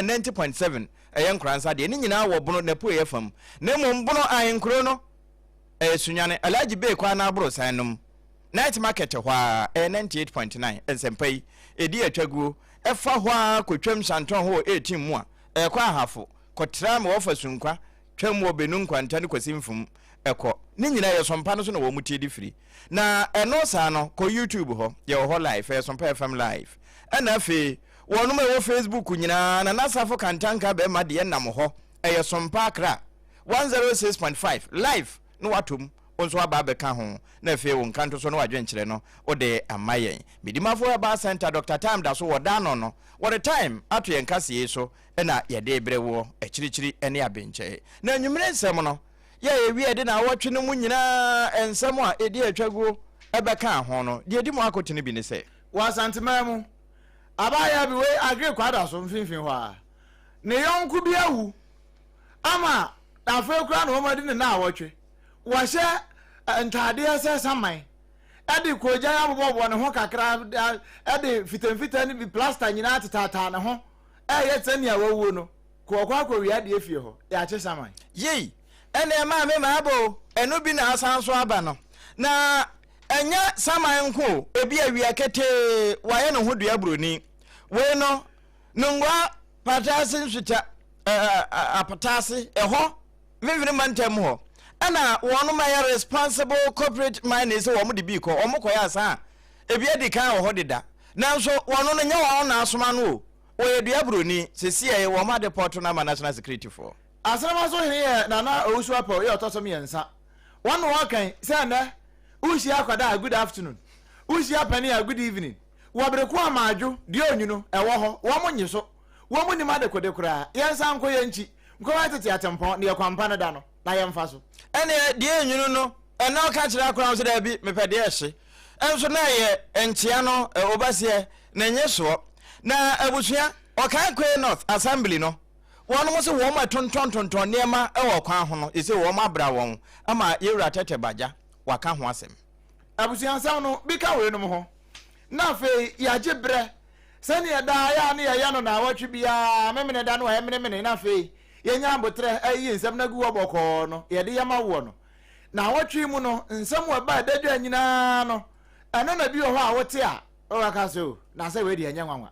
90.7 ɛyɛ nkransa de ni nyina wo bono na po yɛ fam na mo bono ayenkro no sunyane alaji be kwa na abro sanum night market hɔ a 98.9 ensempai edi atwaguo ɛfa hɔ a kotwam santon hɔ 18 mu a ɛkɔ ahafo kɔtra ma wɔfa sunkwa twam wɔ benum kwanta ne kwasimfum ɛkɔ ni nyina yɛ sompa no so na wɔ mutie di firi na ɛno saa no kɔ YouTube hɔ yɛ hɔ live Sompa FM live ɛna fe wɔnom ɛwɔ Facebook nyina na Sarfo kantanka be ma de nam hɔ ɛyɛ Sompa Accra 106.5 live no watom onso aba beka ho na fe wo nkanto so no wadwenkyere no ode amayen midimafo aba center Dr. Time da so woda no what the time ato yen kase so na yede brewo ekirikyiri ene abenche na nwumire nsem no ye wi ede na wotwe no mu nyina ensem a edi atwago ebeka ho no de edi mu akotene bi ne se wasantemamu abaya bi we agre kwada so mfinfin ho a ne yonku bi awu ama afa kura no madi ne na awotwe wahye ntade ese saman edi koja ya bobo ne ho kakra edi fitamfita ni bi plaster nyina atata ne ho ye tsani awuo no kokwa wi ade efie ho ya che saman yei ene ma me ma abo eno bi na asanso aba no na enya saman nko ebi awia kete waye no ho dua broni we no nungwa patase nsuta apatase eho viviri mantem ho ana wonu ma ya responsible corporate miners wo mo de bi ko o mo koya asa ebi edi kan wo ho deda nanso wonu no nya wo na asoma no o ye dua broni sesi ye wo ma deport na national security for asrama so hene na na owusu apo ye otosom yensa wonu wo kan say na ushi akwada good afternoon ushi apani good evening wo breku amajo de onyuno ewo ho wo mo nyiso wo mo ni ma de kodekura yensa nko ye nchi nko wa tete atempo ne kwampa no da no na yemfa so ene de onyuno no ena ka kira akura so da bi mepede ehye enso na ye entia no obase na nyeso na abusua okan kwe north assembly no wonu mo se wo ma tonton nema e wo kwan ho no ise wo ma bra won ama yewura tete baja waka ho asem abusua nsam no bi ka we no ho na fe ya jebre sani da ya ne ya no na watwe bia memene da no ya memene na fe yenya abotre ayi nsam na gu oboko no ye de yama wo no na watwe mu no nsam wa ba dadwa nyina no eno na bi ho a wote a o waka so na se we de enya nwanwa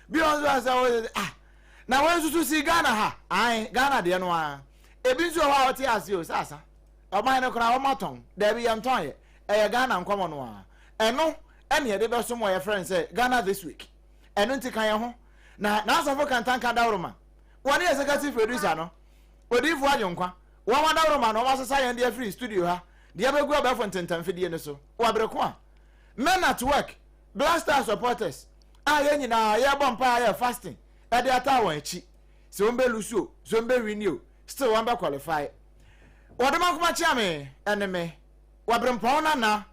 bi on so asa na wan susu si Ghana ha ai Ghana de no a ebi so ho a wote ase o sasa o man no kra o maton da bi yam ton ye Ghana nkomo no a eno ene de be so mo ye friend say Ghana this week eno ntikan ye ho na Sarfo kantanka dawroma wani executive producer no odifu ajonkwa wa dawroma no wasesa ye de free studio ha de abegu abafo ntentamfidie ne so wa breko a men at work blaster supporters ye nyina ye bompa ye fasting e de atawo echi se won be lusuo so won be renew still won be qualify wodema kuma chiame eneme wa brempon na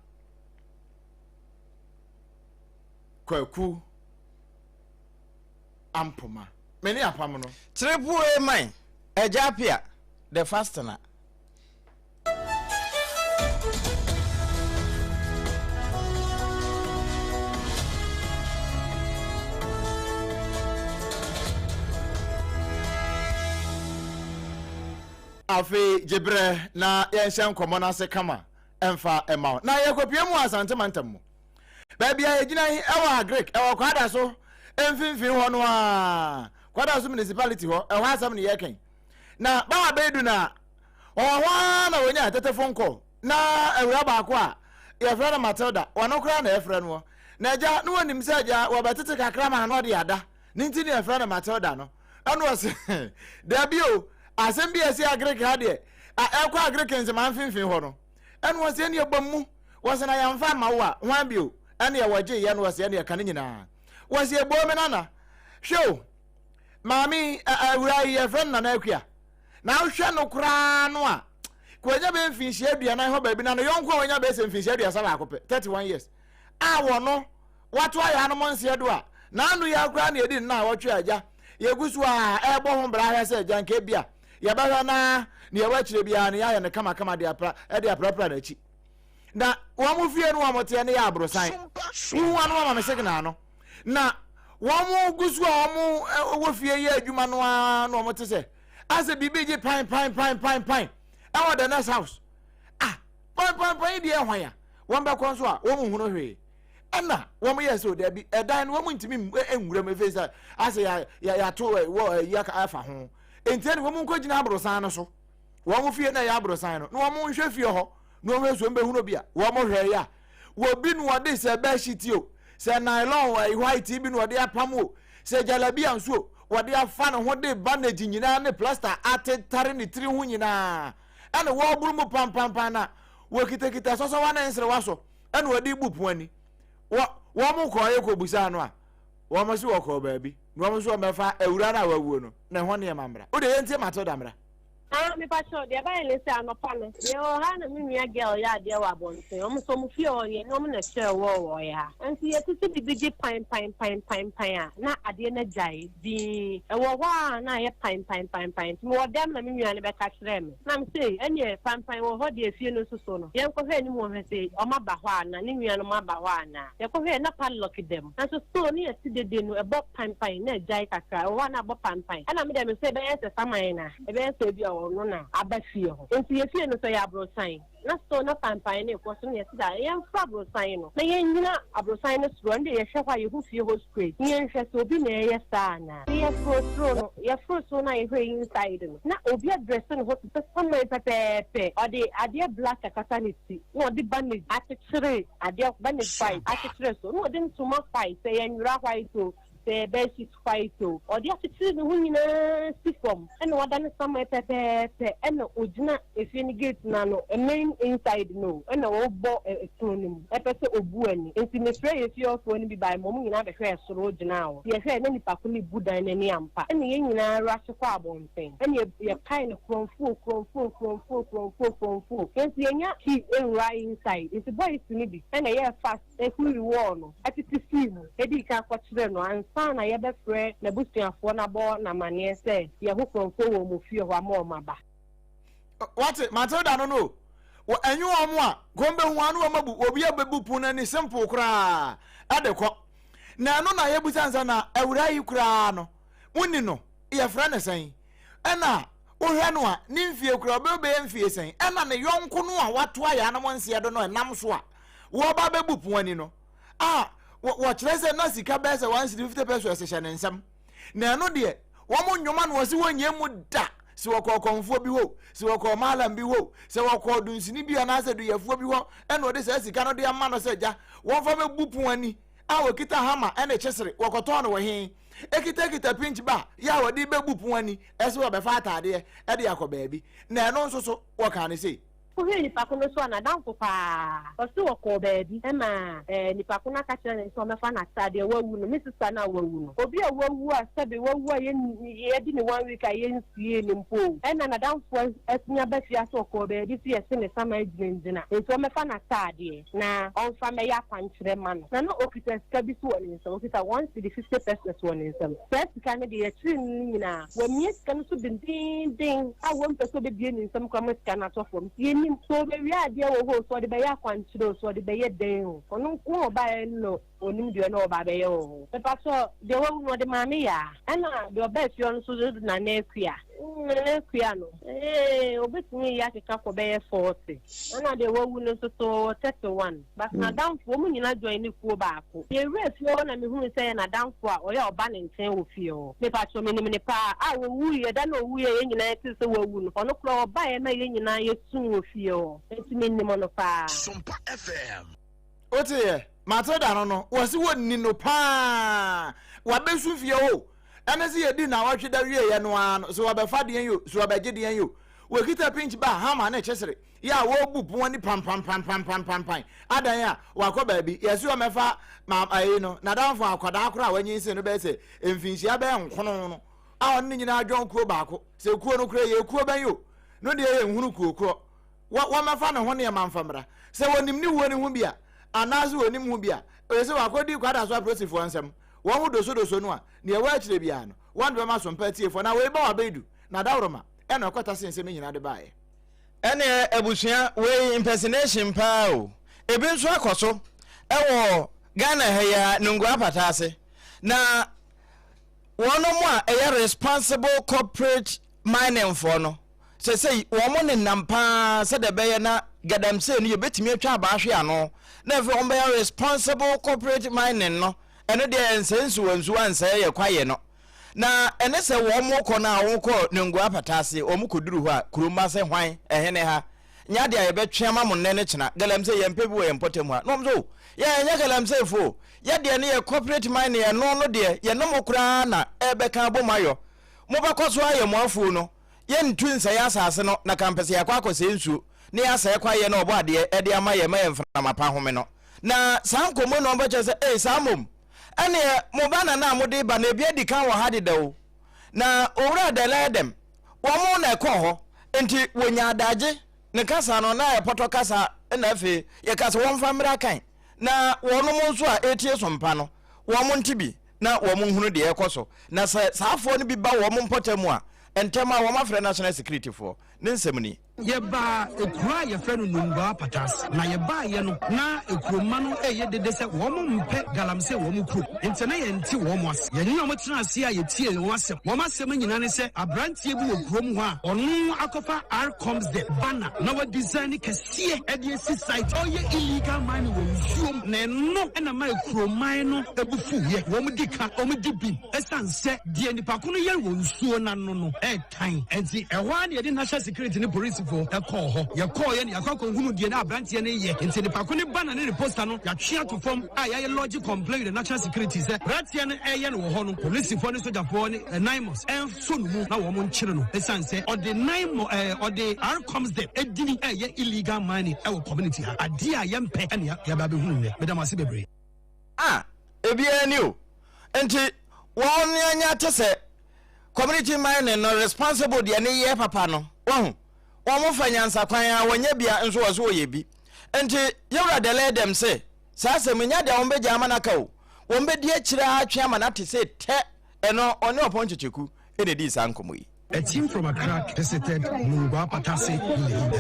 kwaku ampoma meni apam no triple a man ejapia the fastener afi jebre na yenhyan komo na se kama emfa ema na yekopie mu asante mantam ba bia yegina ewa Greek ewa kwada so emfinfin ho no a kwada so municipality ho ewa asam ne yeken na ba bedu na owa na wonya tetefon call na ewura ba ko a ye frere Matilda wonokra na ye frere no na ja no wonim se ja wo betete kakra ma no de ada ninti ne frere Matilda no anu wose da bio asem bi esi Greek ha de ekwa Greek nse man finfin ho no anu wose ne yebammu wose na yamfa ma wo a hwan bio ene ye woje ye no wose ne ye kan nyina wose ebo me nana show mami awura ye friend na akua na hwe no kra no a kwanya be mfinhia aduana ho ba bi na no yonko wanya be se mfinhia aduasa ba akopɛ 31 years wo no wato aya no monse do a na anu ya kra na edi na wotwe aja yegusu a ebo ho bra ha se aja nke bia ye ba hwa na ne ye wachire bia na ya ne kama de apra na chi na wo mu fie no wo mote ne ya abrosan wo anu ma me signal no na Womu gusu omu wofie ye adwuma no a no mo te se. Ase bibiji pine. E wo the next house. Ah, pine di e hwan ya. Won be kon so a wo mu hunu hwe. Ana womu ye so da bi edan womu ntimi enwura me face ase ya to wo ya ka afa ho. Enti womu nko gina abrosan no so. Womu fie na ya abrosan no. No womu nhwe fie ho. No womu so mbe hunu bia. Womu hwe ya. Wo bi no de se be shitio. Se nylon white bi no de apam o. Se jalabia nso wo de afa no ho de bandage nyina ne plaster atetare ne tiri ho nyina. Ana wo buru mu pam na wo kitakita so wa na nsere waso. Ana wo de bupu ani. Wo mu ko ye ko busa no a. Wo mo si wo ko ba bi. No mo so mefa ewura na wawuo no. Na ho ne mambra. Wo de yentie mato damra. Me pacho de ba ele se anopano ye o ha na minua girl ya de wa bonse o mo so mo fie o ye no mo na share wo ya anti ye tisi bibiji pine a na ade na jai di e wo wa na ye pine mo dem na minua ne be ka kire me na me say enye pine wo ho de fie no so no ye ko hwe ni mo hwe say o ma ba ho ana ni nua no ma ba ho ana ye ko hwe na padlock dem na so ni ati de no e bo pine na jai kakra o wa na bo pine ana me dem say be ye saman na e be say bi no na abafie ho enti ye fie no so ya abrosan na so na pampan ne ko so ne sida ye mfa abrosan no na ye nyina abrosan no so nde ye hwa ye hu fie ho straight ye nhwe so bi na ye sa na ye fro so na ye hwe inside no na obi address no ho so somewhere pepe o de ade black akatanity no de bandage atchere ade bandage fight atchere so no de ntuma fight say ye nwura white so the basic fight to or the attitude the winner system and what done somewhere pepe and ojina if you gate no a main inside no and no bo a clonim a person obuani enti me frey if you for ni by mom nyina be hwe soro ojina o ye hwe na nipa ko ni budan na ni ampa and ye nyina rush kwa abonten and ye kind of kromfu enti ye nya ki right inside it's boy to ni bi and ye fast e ku riwo no atiti film e di ka kwa kire no na ye be frɛ na busuafo na bo na mane sɛ ye ho konfo wo mu fie ho ama maba what Matilda no wo anyu omo a gombe hu anu o mabu obi abebu pu na ni simple kra adekɔ na no na ye busansa na awura yi kra no woni no ye frɛ ne sɛn ɛna wo hwɛ no a ni mfie kra obe mfie sɛn ɛna ne yonko no a wato aya na monse do no enam so a wo ba bebu pu ani no what less na sika be se 150 pesos se hye nsam na no de wo mo nnwoma no wose wonye mu da se wo konfo bi ho se wo ko malam bi ho se wo ko dunsini bi ana se do yafo bi ho e no de se sika no de ama no se ja won fa mebupu ani a wo kita hama e na kyesere wo koto no wo he ekita pinch ba ya wo de bebupu ani e se wo be fa atade e de yakoba bi na no nso so wo kan ne sei Kuhi ni pakuno so na danfo pa. Osi wako baby. Ema ni pakuna kachira ni so mefa na tade wawu no. Mi sister na wawu no. Obi a wawu a sebe wawu a ye di ni 1 week a ye nsie ni mpo. Ena na danfo esinya bafia so wako baby si ese ne sama ejinjina. Nso mefa na tade na onfa me ya kwankyere ma no. Na no okita sika bi so woni nso. Okita 150 pesos woni nso. First kan de ye tiri ni nyina. Wa mi sika no so din. A wo mpeso be bie ni nso kwa mo sika na to fom. So we are dear wo so de be ya kwankyere so de be ye den o onu ko ba no onim de no ba be yo e pa so de wo no de ma me ya ana de oba fi on so na na akua no obetumi ya keka ko be 40 ana de wo no so to 31 but na down fo mu nyina join ni kuo ba ko ye ref yo na me hu say na down fo a oya oba ne nten wo fi o me pa so me ne pa a wo wu ye da no wu ye nyina ti so wo wu no ono kro oba ye na ye nyina ye sun wo fi o etimi ni mo no pa Sompa FM otie Matilda no wasi wonni no pa wa besu fie o ene se yedi na watwe da wie ye no ano so wa be fa de yo so wa be gide yo we kita pinch ba hama na kyesere ya wo bupu woni pam adan ya wa ko ba bi yesu o mefa ma ayi no na danfo akoda akora wanyi se no be se emfinhia be nkono no a on nyina adwon kuo ba ko se kuo no kura ye kuo ban yo no de ye nhunu kuo wa mefa ne ho ne manfamra se wonim ni wo ne ho bia anazu wonim ho bia o se wa kodi kwada so aprosifo ansem won ho doso no a ne ye wa akire bia no won de ma so mpatie na we ba wa bedu na dawroma e na kwata sense me nyina de baaye ene abusua we impersonation pa o ebi nso akoso e wo Ghana heya nungu apata ase na wono mo a ɛyɛ responsible corporate mining for no say womo ne nampa se de bɛyɛ na gadamse no yɛbɛtumi atwa abaahwe ano na ɛfɛ wɔn bɛyɛ responsible corporate mining no ɛno deɛ nsensu wansu ansɛ yɛ kwaye no na ɛne sɛ wɔn kɔ na wɔn kɔ nengua patase wɔn kɔduru hɔ a kuruma sɛ hwan ɛhene ha nya de a yɛbɛtwe ama mo nne ne kyena galamse yɛmpɛ bi wɔ yɛn pɔtɛm ha no so yɛ nya galamse fo yɛ de ne yɛ corporate mining yɛ no deɛ yɛ no mo kura na ɛbɛka bomayɔ mo bɛkɔ so ayɛ mo afu no yɛ ntu nsɛyɛ asase no na kampɛsɛ yɛ akɔ akɔsɛ nsuo ne asɛ kwaye na ɔbɔ adeɛ ɛde ama yɛ ma yɛ mframa pa home no na saa nkomo no ɔbɛkyɛ sɛ saa mom ɛne mo ba na mode ba na ebia di kan wɔ ha deda o na owura dele dem wɔn na ɛkɔ hɔ enti wonya adagye ne kasa no na ɛpɔtɔ kasa na afi yɛ kasa wɔn fa mmra kan na wɔn mo nso a etie so mpa no wɔn mo ntibi na wɔn mo hunu de ɛkɔ so na sɛ saafo no bi ba wɔn mo mpɔtɛ mu a entema wɔn afrɛ national security for ne nsɛm ni yɛba ekura yɛfrɛ no numba patas na yɛba yɛ no na ekuroma no ɛyɛ dede sɛ wɔn mpɛ galamsey wɔn kuro ntɛnɛ yɛn ti wɔn ase yɛn nyɛ wɔn tena ase a yɛtie wɔn asɛm nyinaa ne sɛ aberanteɛ bi wɔ kurom hɔ a ɔno akɔfa r-coms de banner na wɔ design kɛseɛ ɛde esi site ɔyɛ illegal mining wɔ nsuom na ɛno ɛna ma ekuroman no ebufu yɛ wɔn di ka wɔn di bi ɛsan sɛ deɛ nipa ko no yɛ wɔ nsuo n'ano no ɛɛtan ɛnti ɛhɔ a yɛde national security ne police for ɛkɔɔ hɔ yɛkɔɔ yɛ ne yɛkɔ hunu deɛ na aberanteɛ no yɛ nti nipa ko ne banner ne poster no yɛatwe ato fam a yɛayɛ lodge complaint with the national security sɛ aberanteɛ no ɛyɛ no wɔ hɔ no polisifoɔ ne sogyafoɔ ne naimos ɛnso no mu na wɔn nkyere no ɛsiane sɛ ɔde r-coms de ɛdini ɛyɛ illegal mining ɛwɔ community ha adeɛ a yɛmpɛ ɛne yɛba bɛhunu nnɛ medam ase bebree ebiara ni o nti wɔn anya te sɛ community mining no responsible deɛ ne yɛ papa no wɔn mo fa nyansa kwan a wɔnyɛ bia nso wɔ so wɔyɛ bi nti yɛwura dele dem sɛ saa sɛ menya de wɔn bɛgya ama naka o wɔn bɛdi akyira atwe ama na te sɛ tɛ ɛno ɔne ɔpɔn kyekyeku ɛna di saa nkɔmɔ yi. A team from Accra visited Nungwa Patase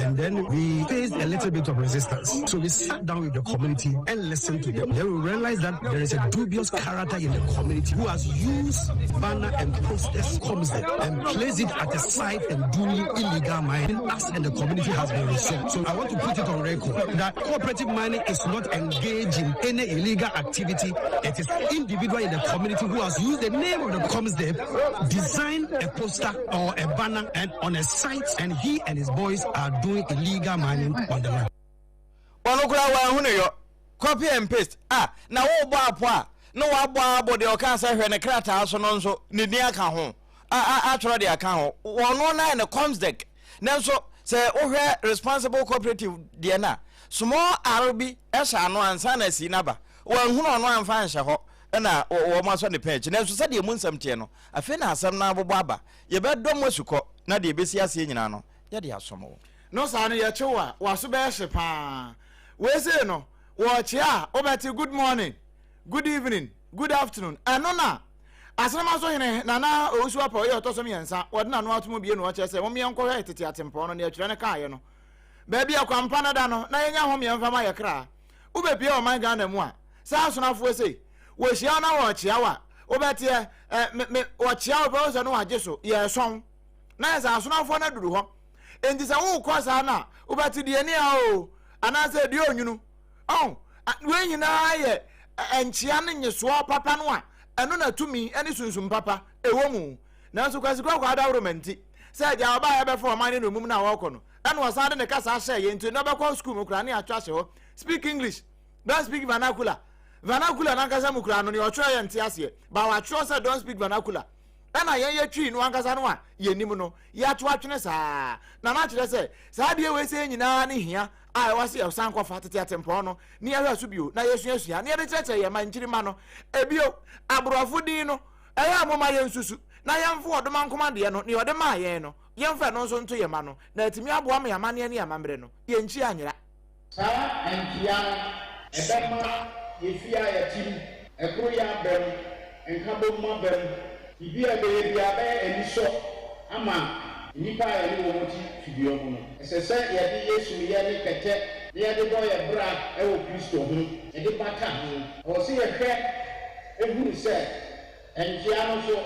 and then we faced a little bit of resistance. So we sat down with the community and listened to them. Then we realized that there is a dubious character in the community who has used banner and posters comes and placed it at the site and doing illegal mining. Us and the community has been resolved. So I want to put it on record that cooperative mining is not engaged in any illegal activity. It is individual in the community who has used the name of the Comsdep, designed a poster or a banner and on a site, and he and his boys are doing illegal mining on the land. Copy and paste. Now all bar no abo the cancer when a crata so non so ni account. Actually the account. One in the coms deck. Now so say responsible cooperative Diana. Small Arabi Esha no and Sana Sinaba. One who no one fan shaho. Na o ma so ne page na so se de munsam tie no afi na asem na abobaba ye be dom wasuko na de besi ase nyina no ye de asomo no sa no ye chewa waso be hye pa we say no wo che a obeti good morning good evening good afternoon eno na asema so hene na osu apa ye otosom yensa wode na no atomo bie no o che se mo me enko hwe tete atempo no na atwere ne kaaye no ba bia kwampa na da no na yenya ho me emfa ma ye kra wo be bia o man ga na mu a sa asonafo sei wo hia na wo chia wa obetie me wo chia wo bo so no agye so ye son na ya asonafo na duru ho enti se wo kosa na obeti de ani a o ana se de onwunu we nyina ye enchia ne nyeso papa no a eno na tumi ene sunsum papa ewo mu na so kwasi kwa da romanti se ja oba ya be fo man no mum na wo ko no eno wasade ne kasa hye ye enti no be ko school mu kra ne atwa hye ho speak english don't speak vernacular na kasa mu kra no ne otwe ye nte ase ba wa tro say don't speak vernacular na ye twi no ankasa no a ye nim no ya to atwene saa na kire say saa de we say nyina ne hia a wase ye san kofa tete atempo no ne ya hwaso bio na yesu asua ne ye cheche ye man nkiri ma no ebio aborofo din no eya amoma ye nsusu na yemfo odoma nkoma de no ne ode ma ye no yemfa no nso nto ye ma no na atimi aboa ma yamane ne amambre no ye nchi anyira saa entia ebema yefia ya tim ekuru ya bem enkabo ma bem ibia be bia be eniso ama nipa ya ni wo moti fibio mu no esese ya di Yesu ya ni kete ya de boy ya bra e wo Kristo hu e de bata hu o se ye hwe ehuru se nkyia no so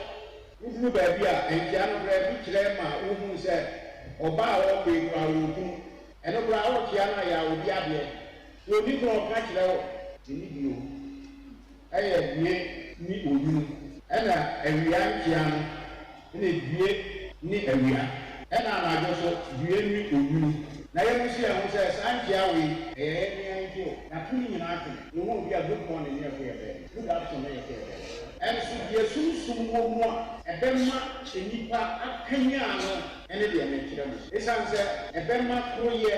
wuru baabi a nkyia no bra bi kyerɛ ma wohu sɛ ɔba a wɔbɛ kura wɔku ɛno bra wɔkyia no ya obi adeɛ obi kura ɔka kyerɛ wɔ ni bio ɛyɛ wie ni oyunu ɛna awia nkyia no ɛna wie ni awia ɛna anadwo so wie ni oyunu na yɛn nso yɛn ho sɛ saa nkyia wei ɛyɛ ɛni nkyia o na tumi nyinaa ate ne ho obi a good morning yɛ fɛ yɛ bɛ good afternoon yɛ fɛ yɛ bɛ ɛnso deɛ sunsun wɔ mu a ɛbɛma nipa akanya ano ɛne deɛ mɛkyerɛ mu esan sɛ ɛbɛma koroyɛ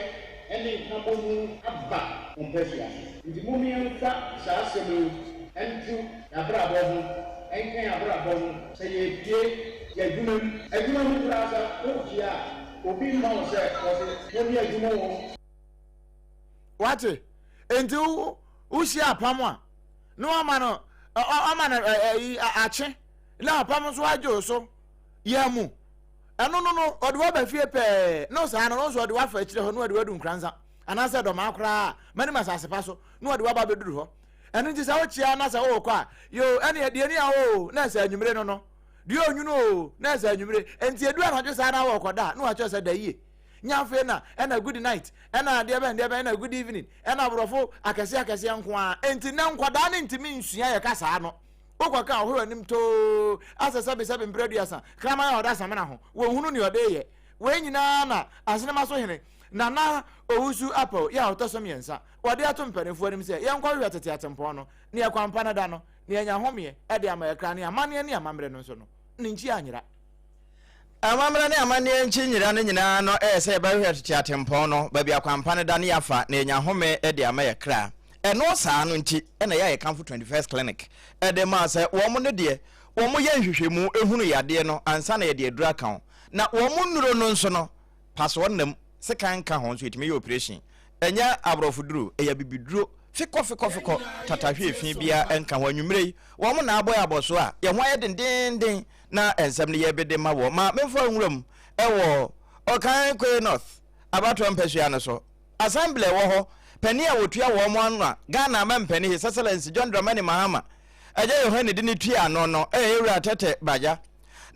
ɛne nkabɔ mu aba mpɛsua nti mo mmiɛnfa saa asɛm yi ɛntu abrabɔ ho ɛnkan abrabɔ ho sɛ yɛpie yɛadwuma mu koraa sɛ wokyia a obi mma wo sɛ wɔse wɔne adwuma wɔ wate enti wohyia apam a na wama no akye na apam nso agye so yɛ mu ɛno no ɔde waba fie pɛɛ na saa no nso ɔde wafa akyire hɔ na ɔde wadu nkransa anaasɛ dɔma koraa mane masase pa so na ɔde waba bɛduru hɔ ɛno nti sɛ wokyia na sɛ wowɔ kɔ a yo ɛne deɛ ni a o na sɛ anwummere no deɛ onwunu o na sɛ anwummere enti edu anadwo saa na wɔ kɔda na wakyerɛ sɛ da yie nyafee na ɛna good night ɛna deɛ bɛn ɛna good evening ɛna aborɔfo akɛse nko a enti na nkwadaa ne ntimi nsua yɛ ka saa no wokɔ ka ɔhoro anim too asɛ sɛbe mprɛduasa krama yɛ ɔda samena ho wɔhunu ne ɔde yɛ wei nyinaa na asenema so hene na owusu apɔ yɛ ɔtɔ so mmiɛnsa wɔde ato mpanimfoɔ anim sɛ yɛnkɔ hwɛ tete atempɔn no ne yɛkwampa no da no ne yɛnya homeɛ ɛde ama yɛkra ne amanneɛ ne amammerɛ no nso no ne nkyi anyera amammerɛ ne amanneɛ nkyi nyira no nyinaa no ɛyɛ sɛ yɛbɛhwɛ tete atempɔn no baabi akwampa no da ne yɛafa na yɛnya home ɛde ama yɛkra ɛno saa no nti ɛna yɛayɛ Kamfo 21st clinic ɛde maa sɛ wɔn no deɛ wɔn yɛ nhwehwɛmu ehunu yadeɛ no ansa na yɛde adura ka ho na wɔn nnuro no nso no paso nam sekan ka ho nso yɛtumi yɛ operation ɛnyɛ aborɔfo duro ɛyɛ bibiduro fikɔ tatahwe fi bia ɛnka ho anwummere yi wɔn na abɔ abɔso a yɛn ho ayɛ dendenden na ensɛm ne yɛbɛde ma wɔ ma memfa nwuram ɛwɔ ɔkan kwe north abato mpɛsua no so assembly wɔ hɔ pani a wotua wɔ mo ano a Ghana ma mpani His Excellency John Dramani Mahama agya Yohane de ne tua ano no ɛyɛ tete baja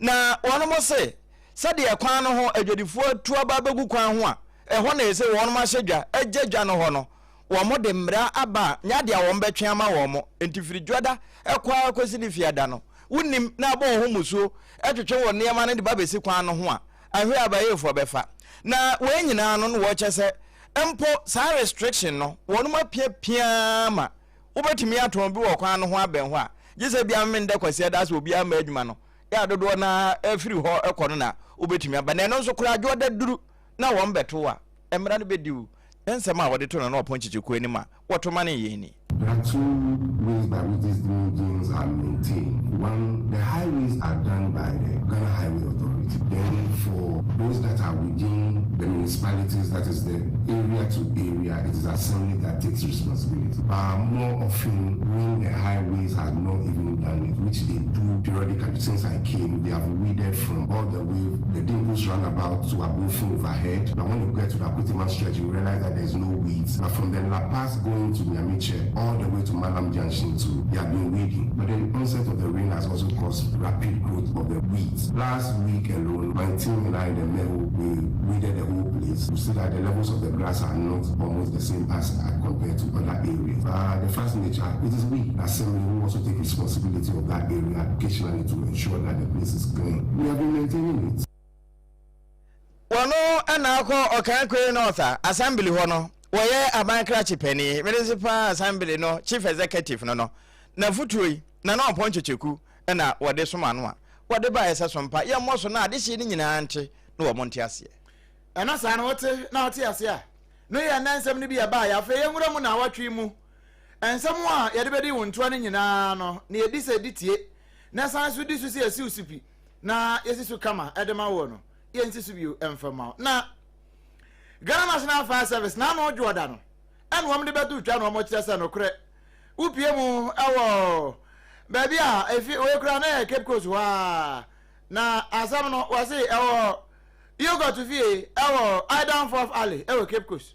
na wɔn mo se sɛdeɛ kwan no ho adwadifoɔ tu aba bɛgu kwan ho a ɛhɔ na ɛsɛ wɔn mo ahyɛ dwa agya dwa no hɔ no wɔn mo de mmra aba nyade a wɔn bɛtwe ama wɔn mo ntifiri dwada ɛkwa akosi ne fiada no wonim na abɔ ho musuo ɛtwetwe wɔ nneɛma no de ba bɛsi kwan no ho a ahwe abayɛfoɔ bɛfa na wɔn nyinaa no no wɔkyɛ sɛ empo saa restriction no wɔn mo apia ma wobɛtumi atɔn bi wɔ kwan no ho abɛn ho a gye bia mmende kwasi da so obi ama adwuma no ya dodo na afiri hɔ ɛkɔ no na wobɛtumi aba na ɛno nso kora adwo da duru na wɔn bɛto a ɛmra no bɛdiwu ensema a wɔde to no na ɔpɔnkyekyekɔ anim a wɔto ma ne yɛ ni. There are two ways by which these buildings are maintained. One, the highways are done by the Ghana Highway Authority. Then for those that are within the municipalities, that is the area to area, it is assembly that takes responsibility. More often, when the highways have not even done it, which they do periodically since I came, they have weeded from all the way, the Dimples roundabout to Abofin overhead. But when you get to the Akutiman stretch, you realize that there's no weeds. But from the La Paz going to Miamiche, all the way to Malam Junction too, they have been weeding. But the onset of the rain has also caused rapid growth of the weeds. Last week alone, my team and I, the Meru, we weeded the whole place. We see that the levels of the grass are not almost the same as compared to other areas. The first nature, it is we, assembly, who also take responsibility of that area occasionally to ensure that the place is clean. We have been maintaining it. Wano anako okankwe north assembly hono woye abankra chipeni municipal assembly no chief executive no na futui na no ponchecheku na wode soma no a wode ba ese sompa ye moso na ade hye ni nyina nte na wo monte ase ɛna saa no wote na wote ase a no yɛ nansɛm no bi aba ya fe yenwura mu na watwe mu ensɛm a yɛde bɛdi wo ntoa no nyinaa no na yɛdi sɛ ditie na san so di so sɛ yɛsi usipi na yɛsi so kama ɛdema wo no yɛnsi so bio ɛmfama na Ghana National Fire Service na no Jordan no ɛna wɔn de bɛto twa no wɔn kyerɛ sɛ no korɛ upie mu ɛwɔ baabi a efi oyekura na yɛ Cape Coast wa na asam no wɔse ɛwɔ yogurt fie ɛwɔ Idan Fourth Alley ɛwɔ Cape Coast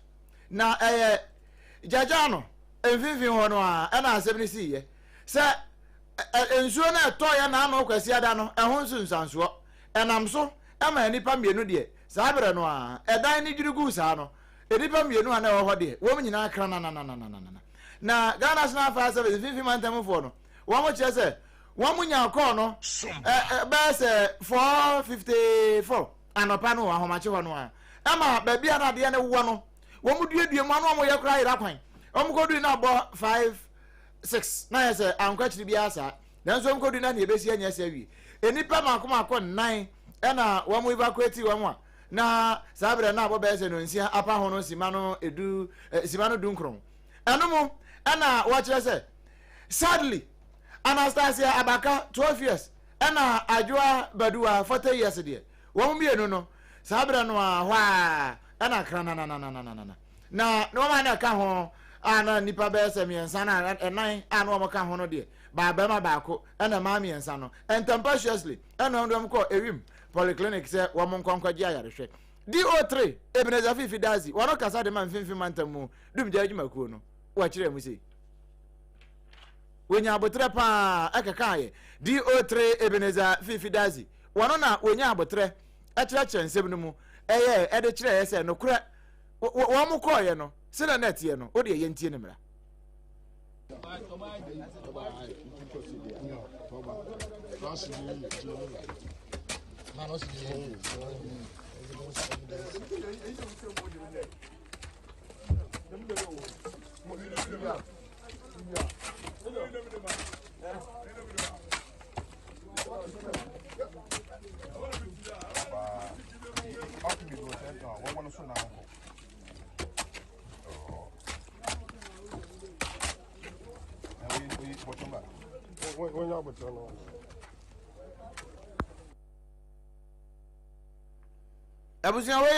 na ɛyɛ jaja no mfimfin hɔ no a ɛna asɛm ne si yɛ sɛ ensuo na toya na no kwasi ada no ehon nsunsanso enam so ema nipa mienu de sabre no a edan ni dwirugu sa no nipa mienu ana wo ho de wo nyina kra na Ghana National Fire Service 50 man for no wo mo che se wo mo nya call no be se 454 anopa no ahomache ho no a ema ba bia na de ne wo no wo mo duedue mo anu mo ye kra ira kwan wo mo kodu na bo 5-6 na ye se ankwachiri bia sa dan so mo kodu na ne besi anya se wi enipa makoma 9 ena wo mo evacuate wo mo na sabre na bo be se no nsia apa ho no simano edu simano dunkron eno mo ena wo kire se sadly Anastasia Abaka 12 years ena Ajua Badua 40 years de wo mo bienu no sabre no a hwa ena kra na no ma na ka ho ana nipa be se miensa na enan ana mo ka ho no de ba ma baako ena ma miensa no tempestuously ena ndom ko ewim polyclinic se wo mo nkonkwaji ayarehwe DO3 Ebenezer Fifi Dazi wono kasa de man finfin mantamu dum jaji makuo no wa kire mu sei wonya abotre pa ekeka ye DO3 Ebenezer Fifi Dazi wono na wonya abotre ekire nsem no mu eye ede kire ese no kura wo mo ko ye no se na net ye no o de ye ntie ne mra Abusia we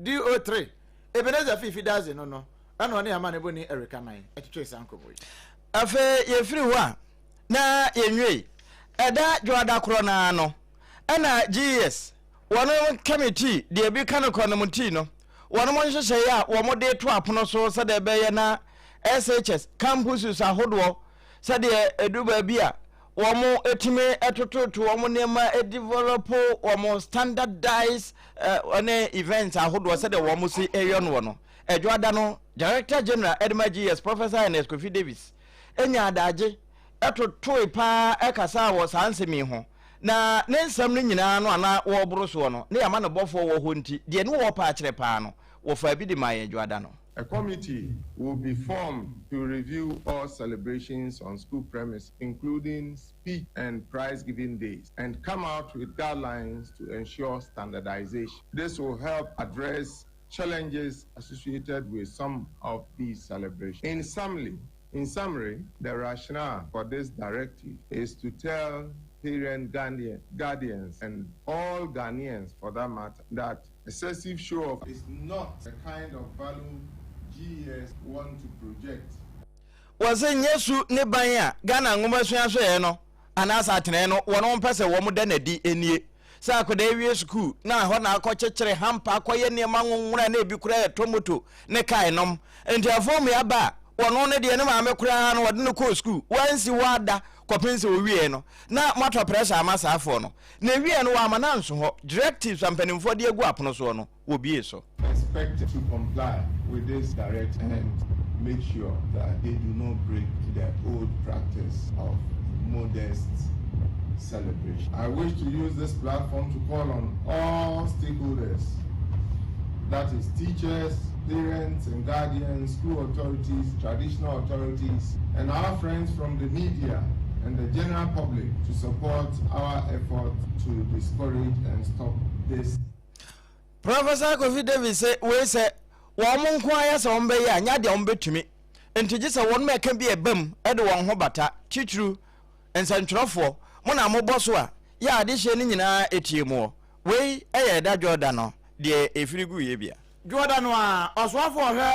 DO3 Ebenezer Fifi Dazi no ana ne ama ne boni Erika nan etwetwe sankoboy afe ye free wa na yenwe eda joada kro na no ana GS wono committee de bi kan ko no muti no wono mo nhyehyɛ ya wo mo de to apono so se de be ye na SHS campuses ahodo se de eduba bi a wo mo etime etototo wo mo nema develop wo mo standardize on events ahodo se de wo mo si eyo no no ejoada no Director General Edma GS Professor Ernest Kofi Davis enya adaje etoto pa ekasa wo sansemi ho na ne nsam no nyina no ana wo boro so no ne yama no bofo wo ho nti de ne wo pa akire pa no wo fa bi de ma ye ejoada no. A committee will be formed to review all celebrations on school premise, including speech and prize-giving days, and come out with guidelines to ensure standardization. This will help address challenges associated with some of these celebrations. In summary, the rationale for this directive is to tell parents, guardians, and all Ghanaians for that matter, that excessive show-off is not the kind of value GS want to project. Was in Yesu ne banya Ghana ngoma sua so ye no anasa atene no wono mpese wo mo da na di enie sa akoda ewie school na ho na akọchechire hampa akoye ne ma nwonwura na ebi kura etomoto ne kai nom enti afom ya ba wono ne de ne ma mekura no wode ne ko school wansi wada kopense owie no na motor pressure amasa afọ no na ewie no wa mana nso ho directives ampanimfo de egu apono so no obie so expect to comply with this directive and make sure that they do not break their old practice of modest celebration. I wish to use this platform to call on all stakeholders, that is teachers, parents and guardians, school authorities, traditional authorities, and our friends from the media and the general public to support our effort to discourage and stop this. Professor Kofi Davis say we say wo mo nko aya se won be ya nya de won betumi entigi se won me kan bi ebam e de won ho bata titru ensantwerofo mo na mo boso a ya ade hye ni nyina etiemu we eye da Jordan no de efirigu ye bia Jordan a oswafo hwe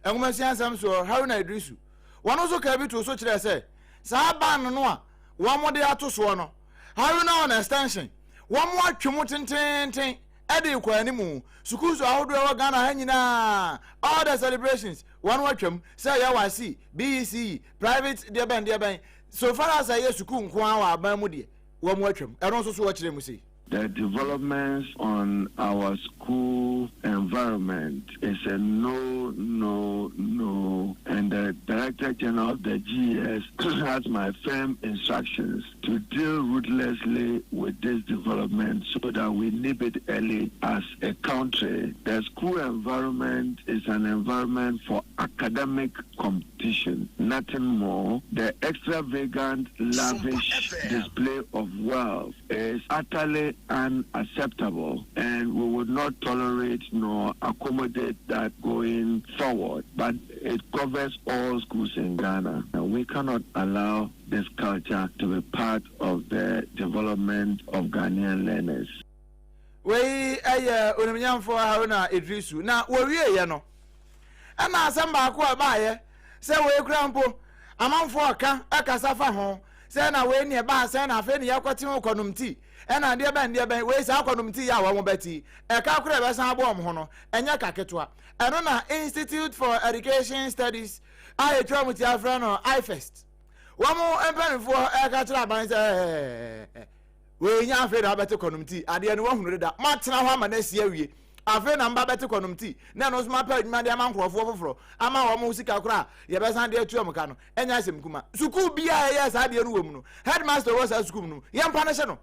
enwumasi ansam so Haruna Idrisu wono so ka bi to so kire se sa ban no a wo mo de ato so no Haruna on extension wo mo atwemu tententen edi kwani mu sukuzu ahodo wa Ghana ha nyina all the celebrations one watcham say ya wasi BEC private de ben so far as I used to come kwa abamudi wo mo atwam eno so so wo kire mu sei. The developments on our school environment is a no, and the Director General of the GS has my firm instructions to deal ruthlessly with this development so that we nip it early as a country. The school environment is an environment for academic competition, nothing more. The extravagant, lavish display of wealth is utterly unacceptable, and we would not tolerate nor accommodate that going forward. But it covers all schools in Ghana, and we cannot allow this culture to be part of the development of Ghanaian learners. We unimnyam for Haruna Idrisu na worry ye no ama asamba ko abaye se we krampo amanfo aka akasafa ho se na we ne ba se na afa ne yakwati okonumti ena de ben we se akonumti ya wo beti e ka kura be san abom ho no enya kaketoa eno na Institute for Education Studies I tramuti afra no ifest wo mo empanfo e ka tira ban se we nya afa na beti konumti ade ne wo hunu da matena ho ama na si awie afa na mba beti konumti na no so ma pa adwuma de ama nkrofo foforo ama wo mo sika kura ye be san de atuam ka no enya asem kuma sukuu bia ye sa de no wo mu no headmaster was at school no ye mpa na hye no.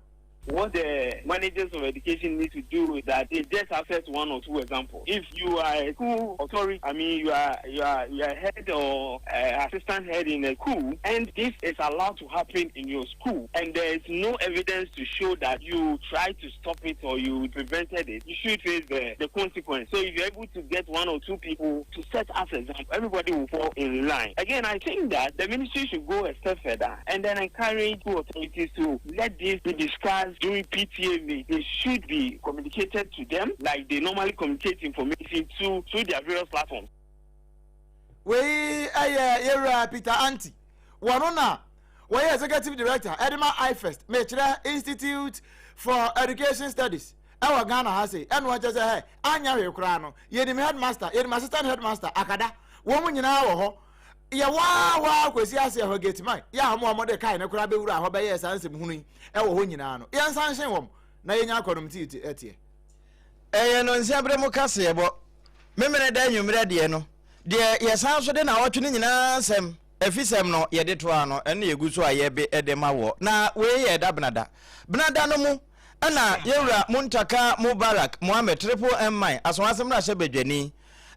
What the managers of education need to do is that they just accept one or two examples. If you are a school authority, I mean you are head or assistant head in a school, and this is allowed to happen in your school, and there is no evidence to show that you tried to stop it or you prevented it, you should face the consequence. So if you're able to get one or two people to set as an example, everybody will fall in line. Again, I think that the ministry should go a step further and then encourage school authorities to let this be discussed during PTA meetings. They should be communicated to them like they normally communicate information through their various platforms. We Yera Peter Anti Wanona we executive director Edema IFEST Mechira Institute for Education Studies our Ghana has say and what just say anya we kura no ye the headmaster ye the assistant headmaster akada wo mu nyina wo ho ya wa kwesi ase ho gate man ya mo de kai na kura be wura ho be ye sanse hunu e wo ho nyina no ye nsan hyen wom na ye nya akonomti etie no nsiabre mu kase ebo memene da nwumre de no de ye san so de na wotwe nyina nsem efisem no ye de to ano ene ye guso aye be edema wo na we ye da benada no mu ana yewura Muntaka Mubarak Mohammed triple M asonasem na hye bedwani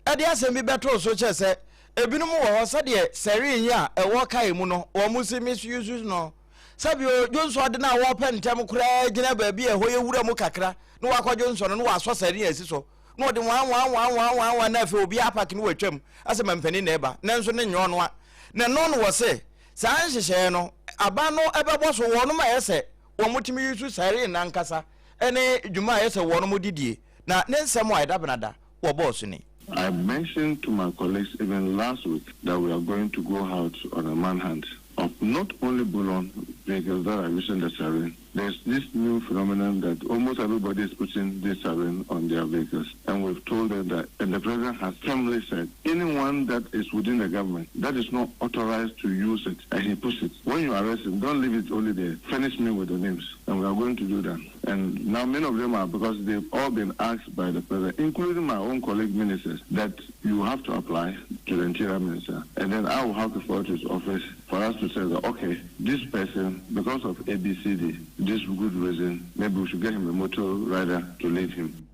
ade asem bi beto so chese ebinum wo sade seri nya ewo kai mu no wo musi misuse no sabio jonso ade na wo pentem kura gina ba bi eho ye wura mu kakra no wakwajo nso no waso seri esi so no de wan na fe obi apaki no watwam asema mpani na eba na nso ne nyo no a na no no wo se san hyehye no aba no ebebo so wo no ma yese wo mutimi yusu seri na nkasa ene dwuma yese wo no mudidie na ne nsem wa eda benada wo boss ni. I mentioned to my colleagues even last week that we are going to go out on a manhunt of not only Bulon vehicles that are using the siren. There's this new phenomenon that almost everybody is putting this siren on their vehicles. And we've told them that, and the president has firmly said, anyone that is within the government that is not authorized to use it, and he puts it, when you arrest him, don't leave it only there. Furnish me with the names. And we are going to do that. And now many of them are, because they've all been asked by the president, including my own colleague ministers, that you have to apply to the interior minister. And then I will have to forward to his office for us to say that, okay, this person, because of ABCD, this good reason, maybe we should get him a motor rider to lead him.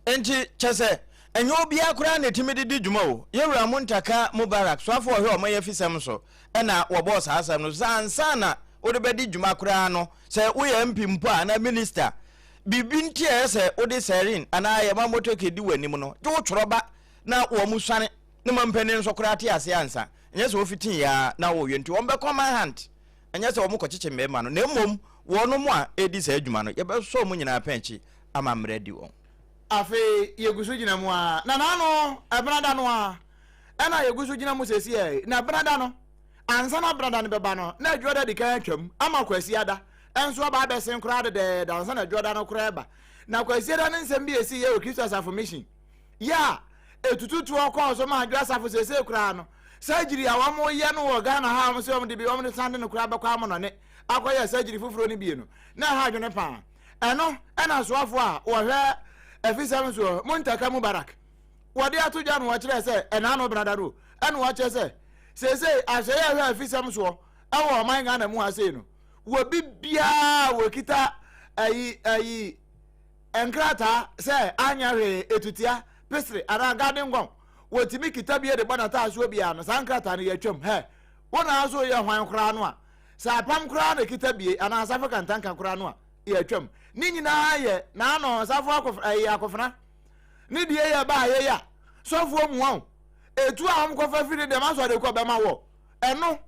Enti chese enyo obi akura na timidi di dwuma o yewura Muntaka Mubarak so afọ he o maye fisem so na wo boss asem no sansa na o de bedi dwuma kura no se wo ye MP mpo na minister bibi ntie se o de serin ana ye ma motor kedi wanim no jo tworoba na wo muswane ne mampani nso kura ate ase ansa enye se ofitin ya na wo yenti wo be command hand enye se wo mukọchiche mbema no na mmom wono mu a edi sa adwuma no ye be so mu nyina penchi ama mredi won afi yegusu gina mu a na no ebrada no a ena yegusu gina mu sesi e na brada no ansa na brada no beba no na adwoda di kan twam ama kwasi ada enso ba be sen kura de ansa na adwoda no kura eba na kwasi ada nsem bi esi ye o Christmas affirmation ya etututu okọ so ma adwa safo sesi kura no surgery a wamo ye no wo Ghana ha am se om de bi om de sande no kura bakwa am no ne akoye surgery fufuro ni bi no na ha dwene pa eno ena soafo a wo hwe afisam so Muntaka Mubarak wo de atodwa no wo kire se ena no bradaro ena wo kire se sese ahye ya hwe afisam so ewo man Ghana mu ase no wo bibia wo kita ayi enkrata se anya hwe etutia pesre ara garden gon wotimi kitabie de banata aso bia no sankrata no yatwam he wona aso ye hwan kra no a sa pam kra na kitabie ana asafa kantanka kra no a yatwam ni nyina ye na no safo akofna ni die ye ba ye ya sofo muwa etu a hom kofa firi de maso de ko be ma wo eno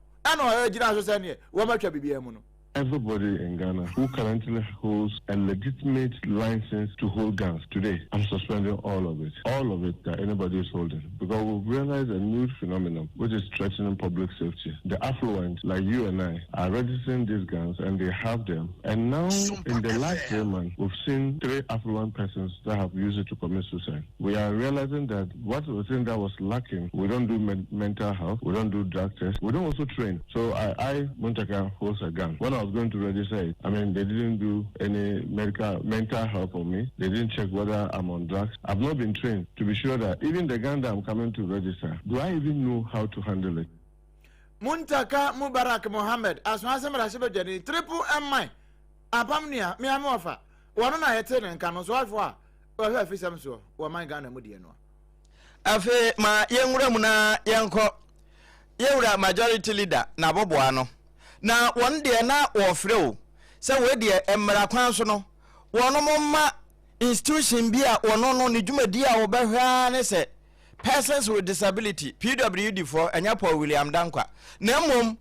gira so se ne wo matwa bibia mu no. Everybody in Ghana who currently holds a legitimate license to hold guns today, I'm suspending all of it that anybody is holding, because we've realized a new phenomenon which is threatening public safety. The affluent, like you and I, are registering these guns and they have them. And now, in the last 3 months, we've seen 3 affluent persons that have used it to commit suicide. We are realizing that what we think that was lacking, we don't do mental health, we don't do drug tests, we don't also train. So I Muntaka, holds a gun. When I was going to register it, I mean, they didn't do any mental health on me. They didn't check whether I'm on drugs. I've not been trained to be sure that even the gun that I'm coming to register, do I even know how to handle it? Muntaka Mubarak Mohammed, as one summer as Jenny, triple M. Apamnia, me am offer. One on I attend and can also for her fisam so, or my gun and Mudiano. Afe, my young Ramuna, Yanko, Yura majority leader, Nabobuano. Na one day na ofre se we de emra kwan so no wono momma institution bia wono no ne dwumadi a wo behwa ne se persons with disability PWD for anya Paul William Dankwa na mom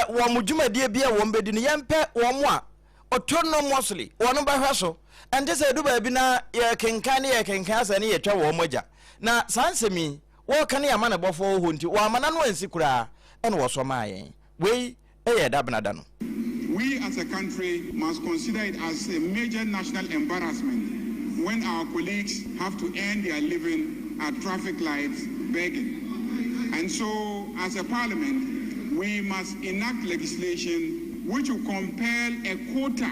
wo mo dwumadi bia wo mbedi ne yempe wo mo a autonomously wono behwa so ente se du ba bi na ye kenkan asa ne ye twa wo moja na sansemi wo kan ya mana bofo ho nti wo amana no ansi kura ene wo so maayen we as a country must consider it as a major national embarrassment when our colleagues have to earn their living at traffic lights begging. And so, as a parliament, we must enact legislation which will compel a quota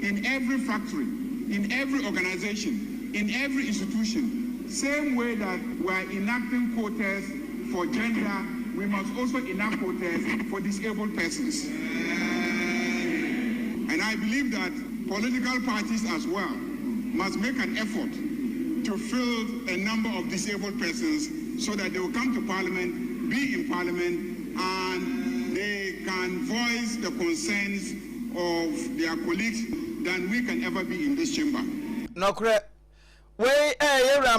in every factory, in every organization, in every institution. Same way that we are enacting quotas for gender, we must also enact quotas for disabled persons. And I believe that political parties as well must make an effort to fill a number of disabled persons so that they will come to Parliament, be in Parliament, and they can voice the concerns of their colleagues than we can ever be in this chamber. No, we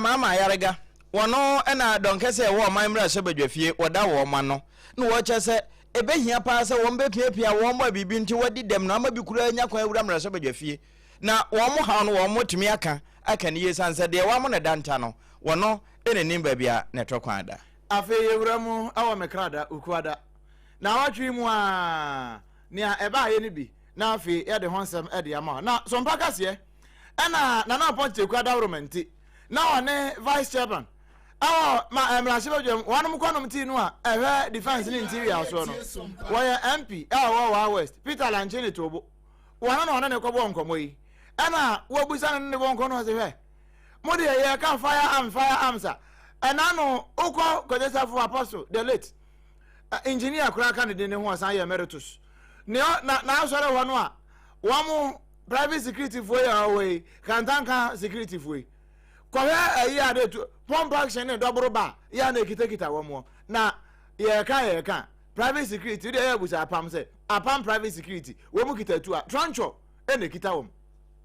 mama yarega. Wono ena donkese wo manmra sebadwafie woda wo ma no na wo chese ebehia pa se wo mbepia wo mo bibi nti wodi dem na ma bi kura anya kwa ewura mra sebadwafie na wo mo ha no wo mo tumi aka ne yesanse de wo mo na danta no wono ene nimba bia na tokwan da afi ewura mu awo mekrada ukuada na watwi mu a nia eba ye ni bi na afi ye de honsem e de ama na so mpaka se ena na appoint ukuada romenti na one vice chairman ma emrashibodwem wanum kwanom ti no a ehwe defense ni interior so no why MP wa west Peter Lanchene tobo wana ne kobo nkomo yi ana wo busa ne bo nkono se hwe mo de ye ka fire arms ana no uko kodesa for apostle the late engineer kura kan de ne ho asan ye emeritus ne na asore ho no a wo mo private security for ya we kantanka security for kwa ya de to pump action and double bar ya na kita wo na ye ka private security de ya busa apam say apam private security wo mu kita tu a trancho e na kita wo.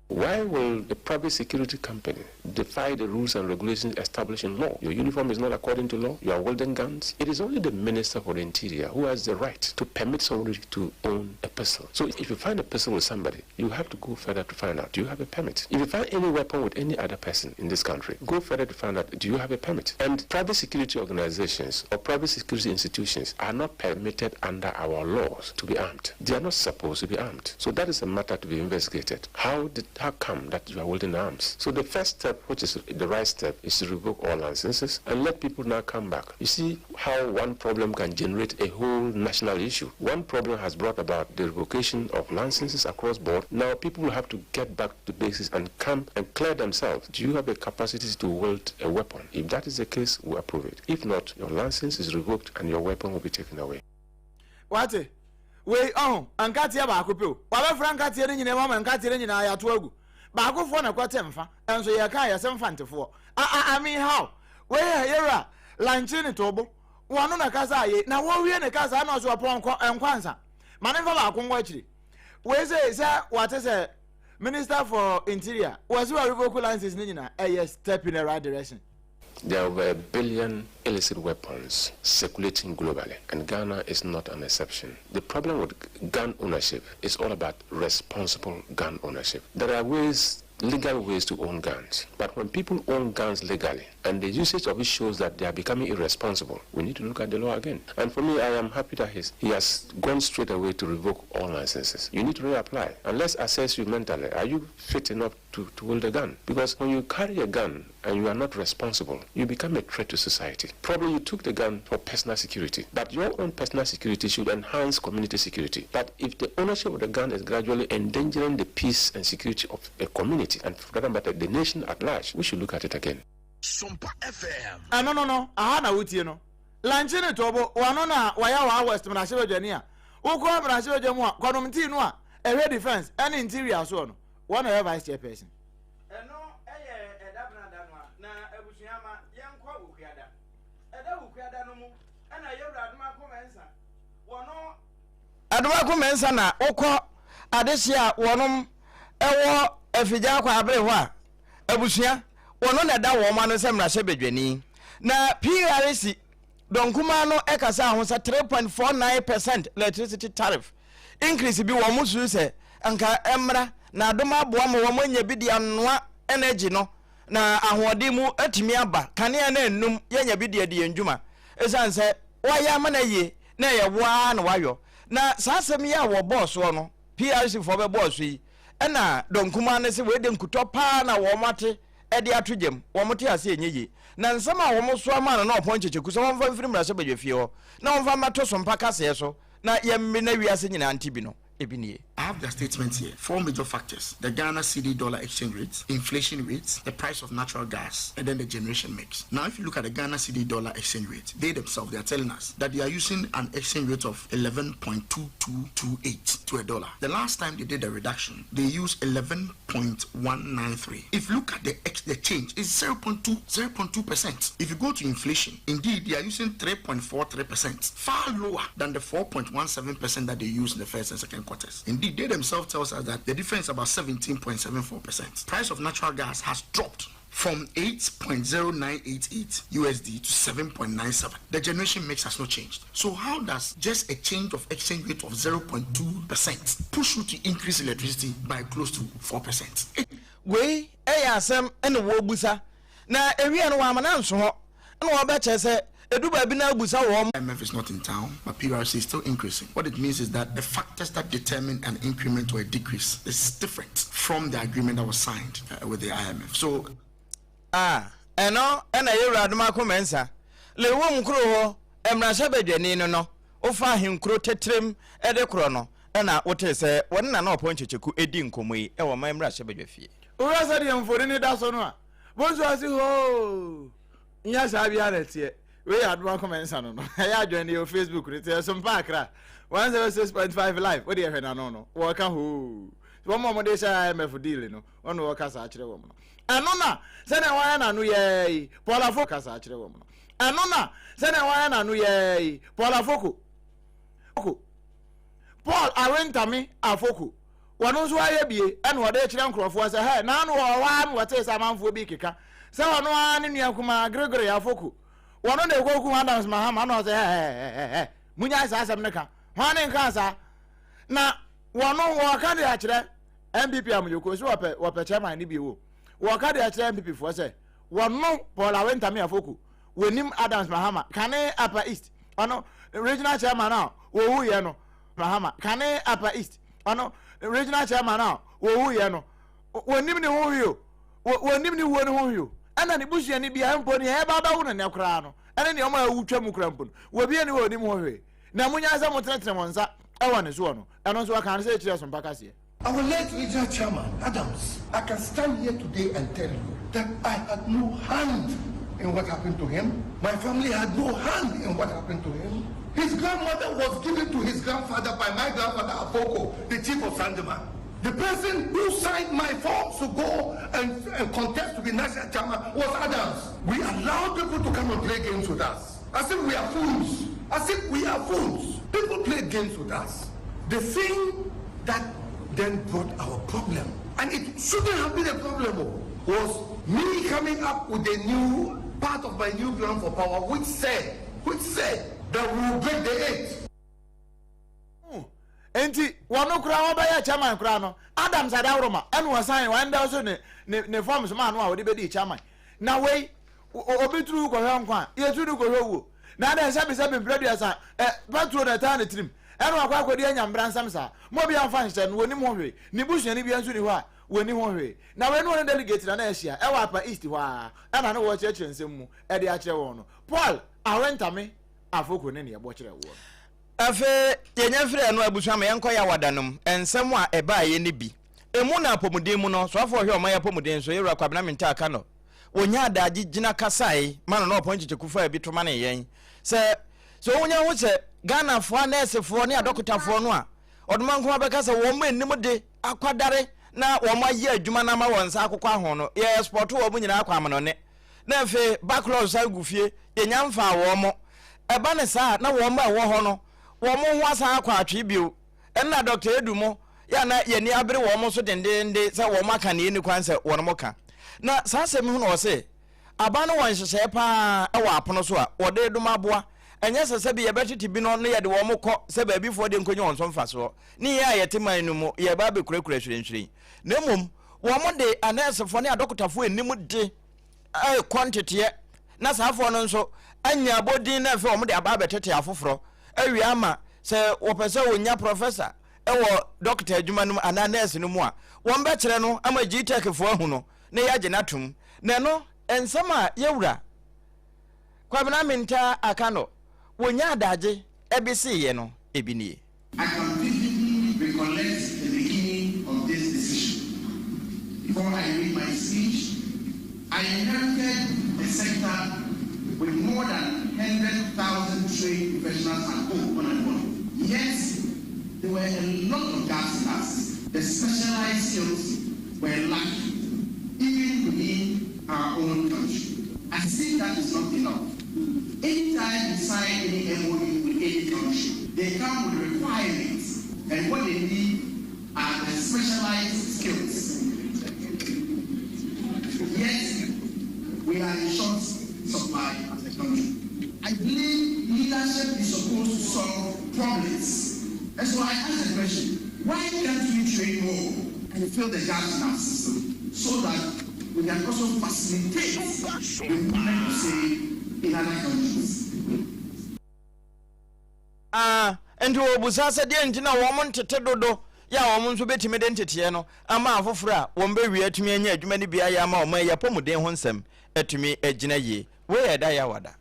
Why will the private security company defy the rules and regulations established in law? Your uniform is not according to law. You are wielding guns. It is only the Minister for the Interior who has the right to permit somebody to own a pistol. So if you find a pistol with somebody, you have to go further to find out, do you have a permit? If you find any weapon with any other person in this country, go further to find out, do you have a permit? And private security organizations or private security institutions are not permitted under our laws to be armed. They are not supposed to be armed. So that is a matter to be investigated. How did how come that you are wielding arms? So the first step, which is the right step, is to revoke all licenses and let people now come back. You see how one problem can generate a whole national issue. One problem has brought about the revocation of licenses across board. Now people will have to get back to basics and come and clear themselves. Do you have the capacity to wield a weapon? If that is the case, we approve it. If not, your license is revoked and your weapon will be taken away. What? Wait, Ankatia Bakupu. Baba Frankatia in a woman, Katia in Ayatogu. Baku for a quatemfa, and so you can't some fantiful. I mean, how? Where here, Lanchin Tobo, one on a casa, now what we in a casa, I'm also upon Kwanza. Maneva Kumwachi. Where say, what is a Minister for Interior? Was you a revocal license, Nina? A step in the right direction. There were 1 billion illicit weapons circulating globally, and Ghana is not an exception. The problem with gun ownership is all about responsible gun ownership. There are legal ways to own guns, but when people own guns legally and the usage of it shows that they are becoming irresponsible, we need to look at the law again. And for me, I am happy that he has gone straight away to revoke all licenses. You need to reapply, and let's assess you mentally. Are you fit enough to wield a gun? Because when you carry a gun and you are not responsible, you become a threat to society. Probably you took the gun for personal security, but your own personal security should enhance community security. But if the ownership of the gun is gradually endangering the peace and security of a community, and for that matter, the nation at large, we should look at it again. Sompa FM. No. Ahana wuti no. Lanchine tobo wanona waya West Manashewa Jania. Uko Manashewa Jamua, Konumti no, a defense, and interior so no. One of vice chairperson. Adwa mensa na okọ adesia wonom ewo afija kwa abre ho a abusua wono na da wo ma no se mra bedwani na PRC donkuma no ekasa ho sa 3.49% electricity tariff increase bi wo musu se anka emra na adoma boa mo wo manya bi dia noa energy no na ahode mu atimi aba kane na enum yenya bi dia de ndwuma esan se waya mana ye na ye wa na wayo na sasem ya wo boss no PRC for be boss yi na donkuma ne se we de nkuto pa na wo mate e de atogem wo mote ase enyeyi na nsama wo mo so ama na opon checheku so won fa mfiri mra se badwafie ho na won fa mato so mpa kase so na yemme na wiase nyina antibi no ebinie. I have the statements here. 4 major factors: the Ghana CD dollar exchange rate, inflation rates, the price of natural gas, and then the generation mix. Now, if you look at the Ghana CD dollar exchange rate, they themselves, they are telling us that they are using an exchange rate of 11.2228 to a dollar. The last time they did a reduction, they used 11.193. If you look at the change, it's 0.2%. If you go to inflation, indeed, they are using 3.43%, far lower than the 4.17% that they used in the first and second quarters. Indeed, they themselves tells us that the difference is about 17.74%. Price of natural gas has dropped from 8.0988 USD to 7.97. The generation mix has not changed. So how does just a change of exchange rate of 0.2% push you to increase electricity by close to 4%? We asem ene wo busa na ewie no wa mananso ho na wo be chese eduba bi na busa wo. IMF is not in town, but PRC is still increasing. What it means is that the factors that determine an increment or a decrease is different from the agreement that was signed with the IMF. So, eno ena yewra adoma komensa le wo mkro ho emra shabedwani no ofa hinkro tetrem ede kro no ena wote se won na opon checheku edi nkomoyi e wo ma emra shabedwafie. Ura sa de mfori ni da so no a bonso asi ho nya sa bia na tie we adoma commensa no ya join your Facebook ni tie Sompa Accra 106.5 live what dey hwe no wo ka ho wo mo de sha IMF deal no ono wo ka sa kire wo no eno na se na wa na no ye Paula Foko ka sa kire wo no eno na se na wa na no ye Paula Foko Paul Arentami Afoko wonu so aye bie ene wo de kire nkrofo se he na no wa am wote sa manfo bi keka se wono an nua kuma Gregory Afoko wono na ekoku Adams Mahama no se he munya sa asem ne ka hwane nka sa na wono wo ka de akire MPP amuyoko so wope chairman ni bi wo wo ka de akire MPP fo se wono Paul Arentami Afoko wonim Adams Mahama kane Upper East wono regional chairman now wo hu ye no Mahama kane Upper East wono regional chairman now wo hu ye no wonim ne ho hio wonim ne wo ne ho hio ana ne busua ne bia mpo ne e ba ba wo ne kra no ana ne o ma wutwa mu kra mpo no wo bia ne wonim ho hio na munya za mo tenetere mo nsa e wo ne so no eno so aka say chire Sompa kase. Our late regional chairman, Adams, I can stand here today and tell you that I had no hand in what happened to him. My family had no hand in what happened to him. His grandmother was given to his grandfather by my grandfather Apoko, the chief of Sandeman. The person who signed my forms to go and contest to be national chairman was Adams. We allowed people to come and play games with us. As if we are fools. As if we are fools. People play games with us. The thing that then brought our problem, and it shouldn't have been a problem, was me coming up with a new part of my new plan for power, which said that we will break the 8. Enti wano kura wo baya chairman kura no Adams adawroma enu wasan wan da so ne forms ma no a wode bedi chairman na wei obitru ko hwe nkwa yetru ko hwe wo na da sabi preduasa patro na ta na trim enu akwa kwodi anyambra nsam sa mo bia mfa nhyɛ no woni mo hwe ni busu ni bia nso ni ho a woni ho hwe na we no ne delegate na ehia e wa apa east ho a na ne wo kyerɛ nsɛm mu e de akyerɛ wo no Paul awentame afoko ne bo kyerɛ wo afe yenya frɛ no abusua ma yenko ya wadanom ensɛm a ɛba ye ne bi emu na apomuden mu no so afɔ hwe o ma ya apomuden so yewura kwabena menta aka no onya adagye gina kasae ma no na oponchiche kufa bi to ma ne yen sɛ so onya ho sɛ Ghana fo nurse fo ne adokota fo no a oduma nko abeka sɛ wo ma enim de akwadare na wo ma ye adwuma na ma won sa akokwa ho no ye sport wo mu nyina akwa amano ne na fe backlog sa gufie yenya mfa wo mo eba ne sa na wo ma wo ho no wo mo ho asa akwa atwe bio enna Dr. Edumo ya na ye ni abere wo mo so dendende sɛ wo ma ka ne ni kwan sɛ wo no mo ka na sa asɛm hu no se aba no won hyehyɛ pa e wa apono so a wo de duma boa enye sese bi ye betiti bi no ne ye de wo mokọ se ba bi fo de nkonye won so mfa so ni ya ye teman no mu ye ba be kurakura hwirenhwiren na mum wo mo de anesefo ne adokotafo enim de quantity na safo no nso anya bodin na fe wo mo de aba betete afoforo awi ama se wo pese wo nya professor e wo doctor adwuma no ana nurse no mu a wo mbe kire no ama gtech fo ahu no ne ya gye natum na no ensama yewura kwabena menta akano wonya adaje ebisi ye no ebinie. I can vividly recollect the beginning of this decision. Before I read my speech, I inherited a sector with more than 100,000 trained professionals at home on. Yes, there were a lot of gaps in us. The specialized skills were lacking, even within our own country. I think that is not enough. Anytime you sign any MOU with any country, they come with requirements, and what they need are the specialized skills. Yet, we are in short supply as a country. I believe leadership is supposed to solve problems. That's why I ask the question, why can't we train more and fill the gaps in our system so that we can also facilitate the movement of say in other countries? And we busa se de ntina wo mo ntete dodo ya wo mo nso betime de ntete no ama afoforo a wo mbe wi atumi anya adwuma ni bia ya ama wo ma ya pomuden ho nsem atumi agina ye we ya da ya wada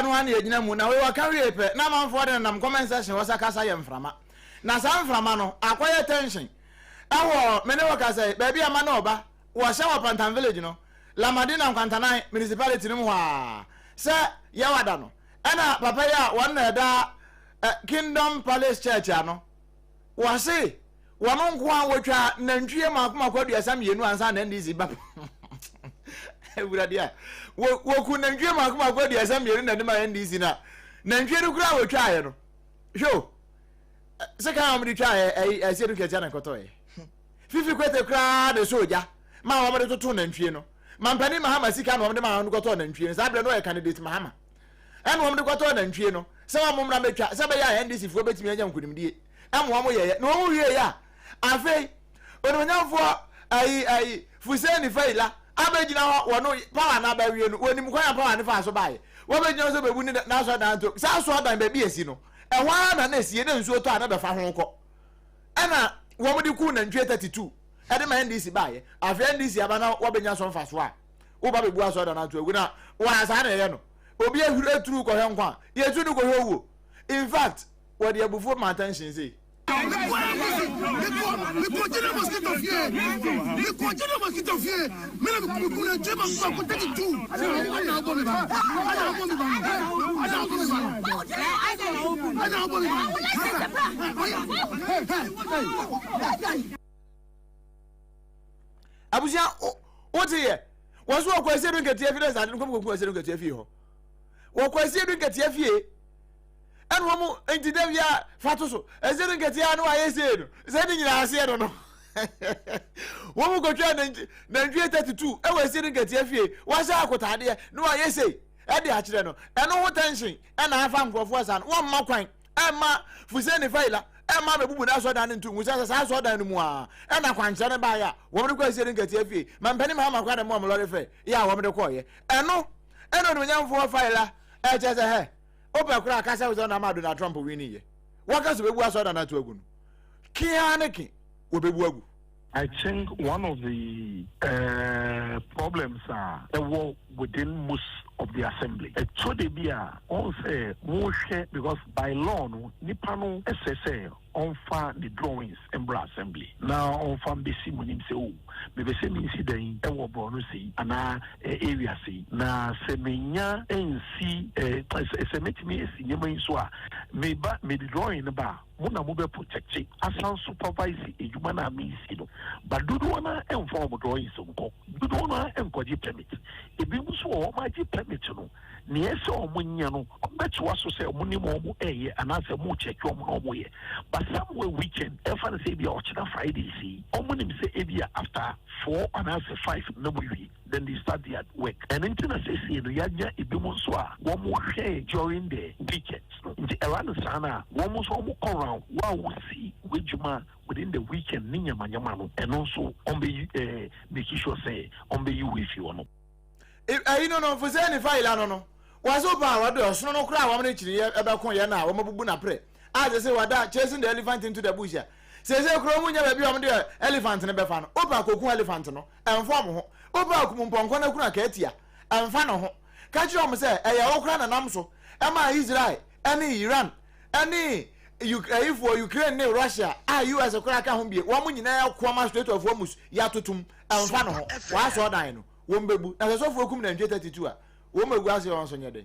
no an agina mu na we wa ka wi pe na manfo de nam comment section wo sakasa ye mframa na sa mframa no akwaya tension awo mene wo ka say ba bia ma na oba wo hye wa Pantan village no Lamadina Kwantanai municipality no ha se ye wada no ana papa ya won na da Kingdom Palace Church ano wase wono nko a wotwa nantwie makoma kwaduasa mienu ansa na ndizi ba ewurade a woku nantwie makoma kwaduasa mienu na ndima ndizi na nantwie no kura wotwa aye no hwo se kan amdi twa aye se eduke na kotoye fifi kwete kura de soja ma wo mede toto nantwie no mampani mahama sika no wo mede ma no koto nantwie no sa bre no e candidate mahama eno wo mede koto nantwie no se wa momra betwa se be ya NDC fo betimi anya nkunimdie amo ye no wo wie ya afei ononyamfo ai fuseni faila abegina ho no power na ba wie no onim kwanya power ne fa so bae wo begina so bebu ni na so dan to sa so dan ba bi esi no ehwa na na esie na nsuo to ana be fa ho ko ana wo mo di ku na ntwe 32 ade ma NDC bae afi NDC abana wabenya so mfa so a wo ba bebu aso da na to egu na wa sa na ye no obi ehuru eturu ko he nkwa ye tu ni ko he owo in fact what the abufo my attention say abusia what here was what question get evidence that come question get fie ho wo question get fie and woman enti da via fatoso ezenu nketia no ayese no zeni nyina ase no no woman go try na 32 e we ezenu nketia fie wa sha akotade no ayese e de a kire no eno ho tension e na afa nkrofo asan wo mma kwan e ma fuseni faila e ma bebubu na so dan ntu musa sa so dan mu a e na kwanche ne ba ya wo me ko ezenu nketia fie ma mpani ma ma kwa de mo lori fe ya wo me de ko ye eno no nyamfo faila e je se he open kura kasa we na ma Donald Trump winning ye waka so bebu aso da na to agu no kianeki we bebu agu. I think one of the problems are within most of the assembly. So they be on say because by law no nipa no SSA on fa the drawings in bra assembly. Now on fa besi munim say oh maybe say me see den e wo bro no see ana area see na se menya nsi se metimi esi nyema so a me ba me the drawing ba muna mo be protect asan supervise ejuma na me see no but do na inform drawings nko do na enkoji permit ebi so o ma ji permit no ne ese o munya no betwa so say mo ni mo eye ana se mo check o mo ye but somewhere weekend if I say be on Friday see o mo ni say ebia after 4 and 5 no we then they start their work and internet say no yanya ebi mo so a wo mo hwe during the weekends nti around sana wo mo so mo around wa see wejuma within the weekend ninya manyama no and also on be make sure say on be you with you no you know for say any file no was open what do so no kra wo mo chiri e be kon ye na wo mo bubu na pre as say wada chasing the elephant into the bush ya say kro mu nya ba bi wo mo the elephant ne be fa no open kokun elephant no enform ho open akum mponko na kuna ka atia enfa no ho ka chi wo say e ye wo kra na nam so e ma Israel any Iran any Ukraine ne Russia US kra ka ho bie wo mo nyina ya kwama straight of Hormuz ya totum enfa no ho wa so dan no wo mbebu na so fu okum na 32 a wo megu ase won so nyede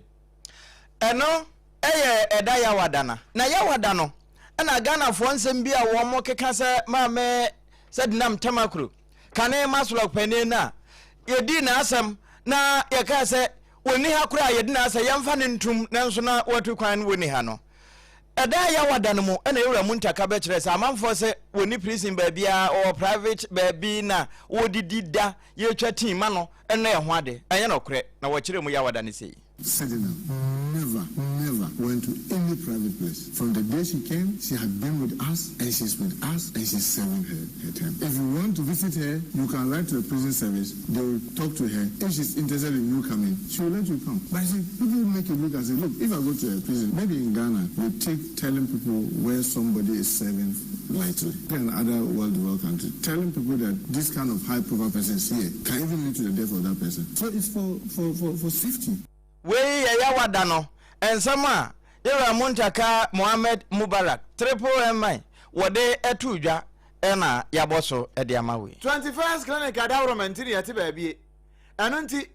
eno eye eda ya wadana na ya wadano na Ghana fo nsem bia wo mo keka se ma me se dinam tamakru kane maslok pane na yedi na asem na ye ka se woni ha kura yedi na ase yemfa ne ntum nanso na watu kwan woni ha no eda ya wadano mo na ewura mu ntaka be kire se amanfo se woni prison ba bia or private ba bi na wodidi da ye twa team ma no na ye ho ade enye no kure na wo kire mu ya wadane sei. Sedina never went to any private place. From the day she came, she had been with us, and she's with us, and she's serving her term. If you want to visit her, you can write to the prison service. They will talk to her. If she's interested in you coming, she will let you come. But I see, people make it look as if, look, if I go to a prison, maybe in Ghana, we take telling people where somebody is serving lightly. In other world countries, telling people that this kind of high-profile person is here can even lead to the death of that person. So it's for safety. We ya wadano ensama yera muntaka Mohammed Mubarak triple MI wode etudwa ena yaboso ede amawe 21st clinic adawrement ni yati baabie eno nti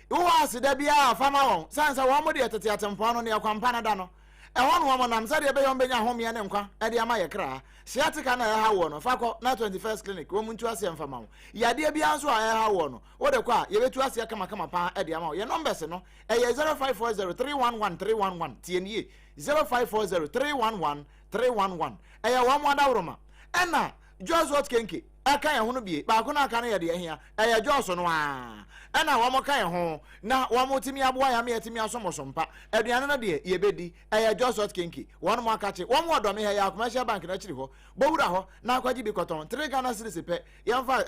wo asida bia afama won sansa wo mo de yetete atempo no ne yakwampa na da no ehon wo mo nam sade be yom benya homie ne nkwa ede ama ye kra siatika na ya ha wo no fakọ na 21st clinic wo muntu ase mfama wo yade bia nso a ya ha wo no wo de kwa ye betu ase kama pa ede ama wo ye numbers no eye 0540311311 tie 0540311311 eye wo mo adawroma ena Joseph Kenke aka ya hono bie ba ko na aka na ye de ehia eye Joseph no a ena wo mo ka ye ho na wo mo timi aboa ya me yetimi asomosompa aduane na de ye bedi eye Joseph Kenke won mo aka che wo mo odome he ya commercial bank na chiri ho bowura ho na akwaji bi koton 3 Ghana cedis pe yemfa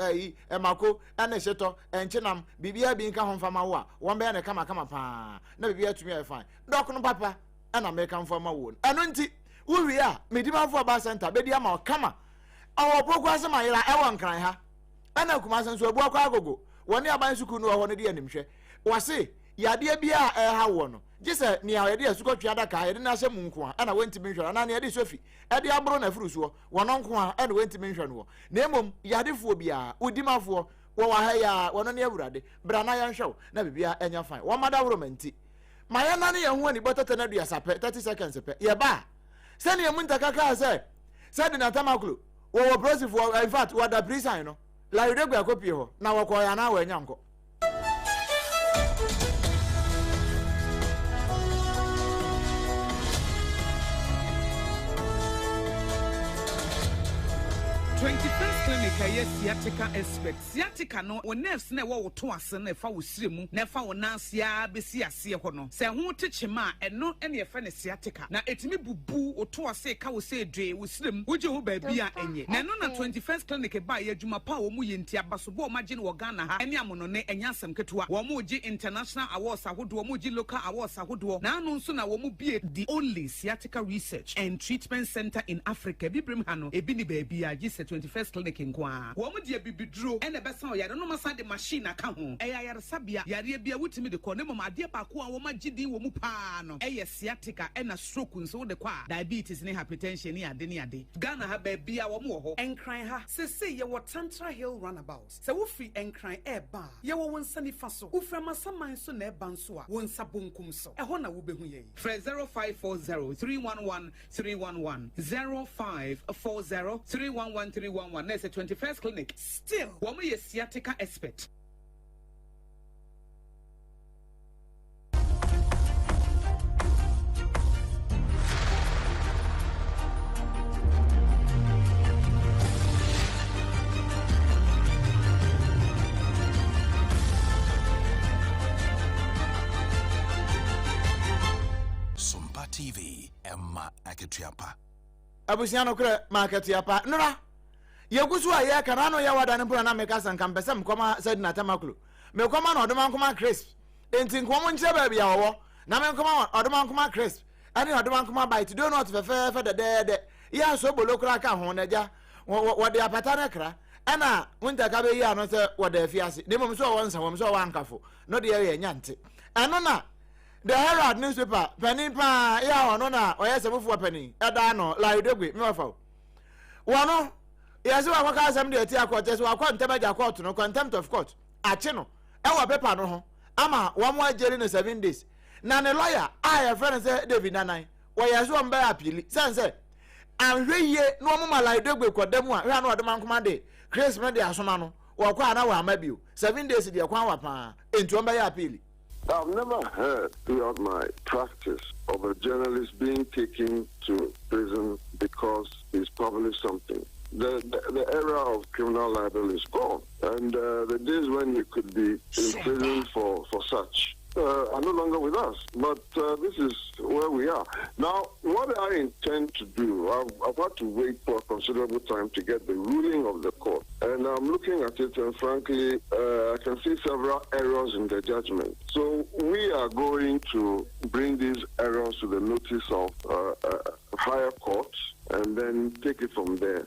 emako ena sheto enchenam bibia bi nka ho mfama wo a wo be na kama pa na bibia tumi e fine dok no papa ena me ka mfama wo eno nti wo wi a medima fo ba center bedi ama kama awo pokwa se mayira ewo nkran ha ana kuma san so bua kwa agogo woni aban suku no ho no de animhwe wase yade bia ha wo no gise ni ha yade asukotwa adaka yade na asem nko a ana wentimi nhwe na yade sofi ede abro na furu so wono nko a ana wentimi nhwe no na emom yadefuo bia udimafo wo wa ha ya wono ne awurade bra na ya nhwe na bibia enya fine wo mada woro manti maya na ne ye ho ani botata na dua sape 30 seconds pe ye ba se ne mu ntaka ka se de na tamaklo wo prosifo in fact wo da prison no la yode gba kopie ho na wo ko ya na wa enya nko 21st clinic aye sciatica expert sciatica no wo nerves na wo to ase na fa wo siremu na fa wo nansia besi ase ho no se ho techema eno ene fa ne sciatica na etimi bubu wo to ase ka wo se dwe wo siremu wo je ho ba bia enye na no na 21st clinic ba ye adwuma pa wo mu ye ntia baso bo ma je ne wo Ghana ha ene amono ne enya asem ketewa wo mu je international awards ahodo wo mu je local awards ahodo na anu nso na wo mu bie the only sciatica research and treatment center in Africa bibrim ha no ebi ni ba bia je 21st clinic nkwa wo mu de bibiduro ene besa o yare no masa de machine aka ho eya yare sabia yare bia wutimi de ko ne mama ade pa ko a wo ma gidi wo mu pa no eye sciatica ena stroke nso de kwa diabetes ne hypertension ne ade Ghana ha ba bia wo mu ho enkran ha se ye wo Tantra Hill runabout se wo free enkran eba ye wo wonsa ni fa so wo frama saman so na eba nso a wonsa bonkum so e ho na wo behu ye 0540311311 0540311311 na 21st clinic still wo mo ye sciatica expert. Sompa TV Emma Aketiapa abusiano kure maketiapa nura yegusu aye kana no ya wada ne mpura na meka san kampesa mkoma said na tamaklo mekoma na odoma nkoma crisp enti nkomo nche ba bia wo na me nkoma odoma nkoma crisp ani odoma nkoma bite do not fe de ya so bolokura ka ho na ja wo de apata na kra ana wonta ka be ya no se wo da afiase de mom so wo nsa wom so wo ankafo no de ye nyante ano na the Herald newspaper penny pa ya ono na oyese bufu penny eda no la idogwe me wafa wono yeso wa kwaka asem de ati akọte so akọ ntemaja court no contempt of court achi no e wa paper no ho ama wo mo ajeri no 7 days na ne lawyer a friend say David Nanan wo yeso mba appeal sense anhweye no mo mala idogwe kodam a hwa no odema nkoma de Chris me de asoma no wo kwa na wa amabio 7 days de kwa wa pa enti mba ya appeal. I've never heard throughout my practice of a journalist being taken to prison because he's published something. The era of criminal libel is gone, and the days when you could be in prison for such are no longer with us. But this is where we are. Now, what I intend to do, I've had to wait for a considerable time to get the ruling of the court. And I'm looking at it, and frankly, I can see several errors in the judgment. So we are going to bring these errors to the notice of higher courts and then take it from there.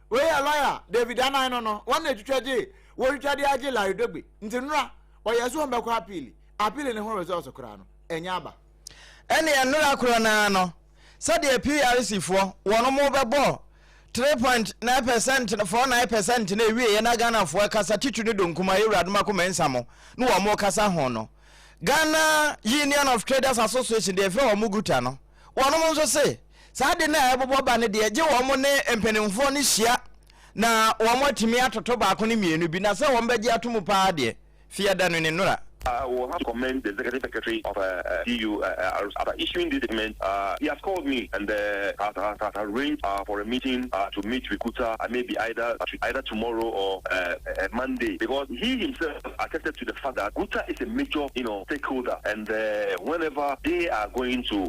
We are lawyer, David Nanan, no. One day to tragedy, what you tragedy like Dogby. Ntinra, or Yasu Mbako appeal. Appeal in the whole results of Krano. Enyaba. Any another Kronano. So the PRC for one more ball. 3.9% 4.9% na ewie ye na Ghana fo kasa titunu do nkuma Ewurade makoma nsamo no wo mo kasa ho no Ghana Union of Traders Association de fe wo muguta no wono mo nso se sa de na ebobo ba ne de je wo mo ne empenimfo ne hia na wo mo timi atoto ba ko ne mienu bi na se wo mbege atomu pa de fia da no ne nura. I will have to commend the Executive Secretary of EU after issuing this document. He has called me and has arranged for a meeting to meet with Guta, maybe either tomorrow or Monday, because he himself attested to the fact that Guta is a major, stakeholder, and whenever they are going to,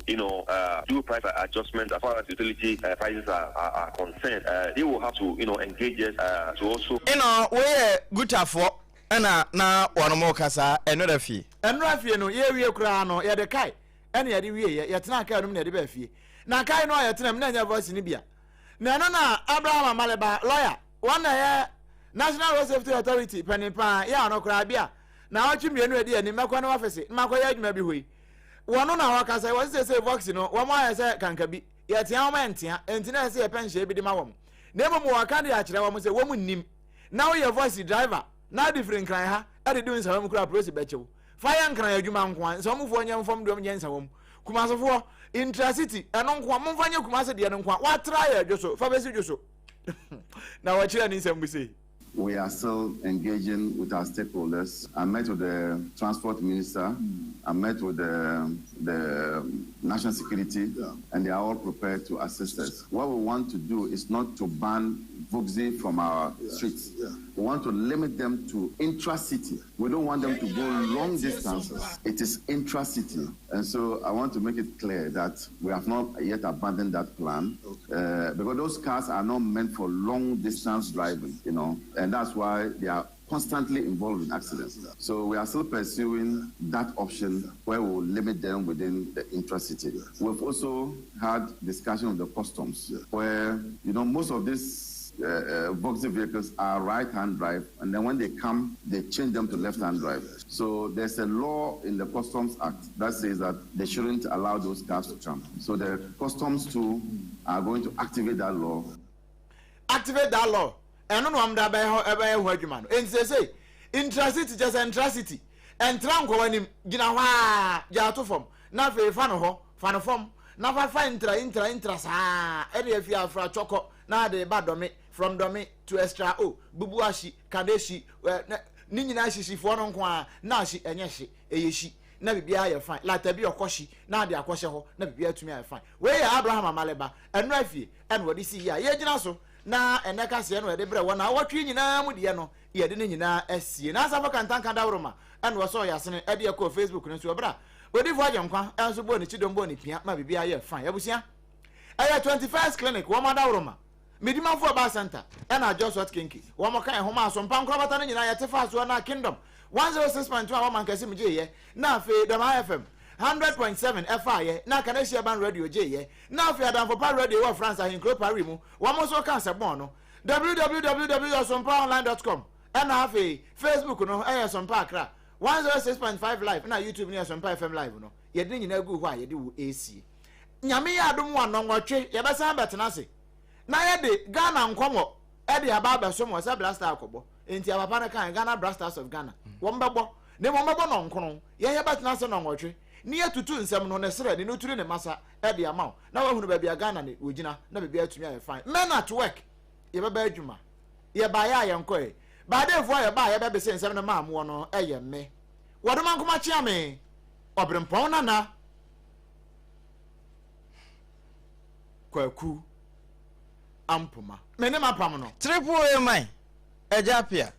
do price adjustment as far as utility prices are concerned, they will have to, engage us to also. Where Guta for. Ana na wano mo kasa enora fie no ye wie kura no ye de kai ene ye de wie ye tena kai no na de ba fie na kai no ye tena na nya voice ni bia na no na Abraham Amaleba lawyer one ye National Road Safety Authority penipa ya no kra bia na wachi mienu edi ani makwa na wafese makwa ya adwuma bi hoi wono na wakasa wo se vox no wo ma ya se kanka bi ya tia wo ma ntia entina se pension bi di ma wo na emo mo waka de akire wo se wo mu nim na wo ye voice driver na different kran ha e de do nsa wo kra prosi bechewo fire nkran adwuma nko so mo fo nya mfom do nya nsa wo kumasofo intracity eno nko mo mfanye kumase de no nko wa try ya dwoso fa besi dwoso na wachira ni nsem bi We are still engaging with our stakeholders. I met with the transport minister. I met with the national security, and they are all prepared to assist us. What we want to do is not to ban Vuxi from our streets. We want to limit them to intra-city. We don't want them to go long distances. It is intra-city. And so I want to make it clear that we have not yet abandoned that plan because those cars are not meant for long distance driving, you know, and that's why they are constantly involved in accidents. So we are still pursuing that option where we will limit them within the intra-city. We've also had discussion of the customs where, you know, most of these Voxy vehicles are right-hand drive, and then when they come, they change them to left-hand drive. So there's a law in the Customs Act that says that they shouldn't allow those cars to come. So the customs too are going to activate that law. Activate that law. And no am da be ho adwuma no. En say intracity just intracity. Entra nko wanim gina hwa ja to fom. Na fe fa no ho, fa no fom. Na fa intra sa. E dey fi afra choko na de ba domi from domi to extra o. Bubu ashi, kadeshi, ni nyina hihifo no nko a na ashi enye hye, eyeshi. Na bibia ya fine. La tabi okoshi na de akoshe ho na bibia atumi ya fine. We ya Abraham amaleba. Enu afie, en wodi si ya. Ye gina so na eneka se no de bre wona awotwe nyina mu de no ye de nyina asie na asafa kantanka dawroma en wo so yasene e de ko Facebook no so bra odi fo ajenkwa enso bo ni chidombo ni pia ma bibia ye fine abusia aya 21st clinic wo ma dawroma medima fo ba center en a just what kinki wo mo kan ho ma so mpa nkro bata nyina ye tefa so na kingdom 106.2 wo man kase mje ye na fe Dama FM 100.7 FI na Canadian Band Radio J na fi Adam for Power Radio wa France ahin kro pari mu wa mo so kan se bon no www.sompaonline.com na afi Facebook no Sompa Accra 106.5 live na YouTube ni Sompa FM live no ye de nyina gu ho a ye de wo AC nyame ya adom wa no nwotwe ye be san betena se na ye de Ghana nkomo e de aba ba so mo se blaster akobo enti abapa na kan Ghana Blasters of Ghana wo mbebo ne mo mbebo no nkono ye betena se no nwotwe ni atutu nsem no ne sere ne noturi ne masa e de amaw na wahunu ba bia Ghana ne ogina na be bia atumi aye fine men at work ye be ba adwuma ye ba ya ye nkoe ba de fo ye ba ye be se nsem ne ma mo no eye me wodoma nkoma chia me obrempon na kwaku ampoma me ne mapam no triple A man ejapia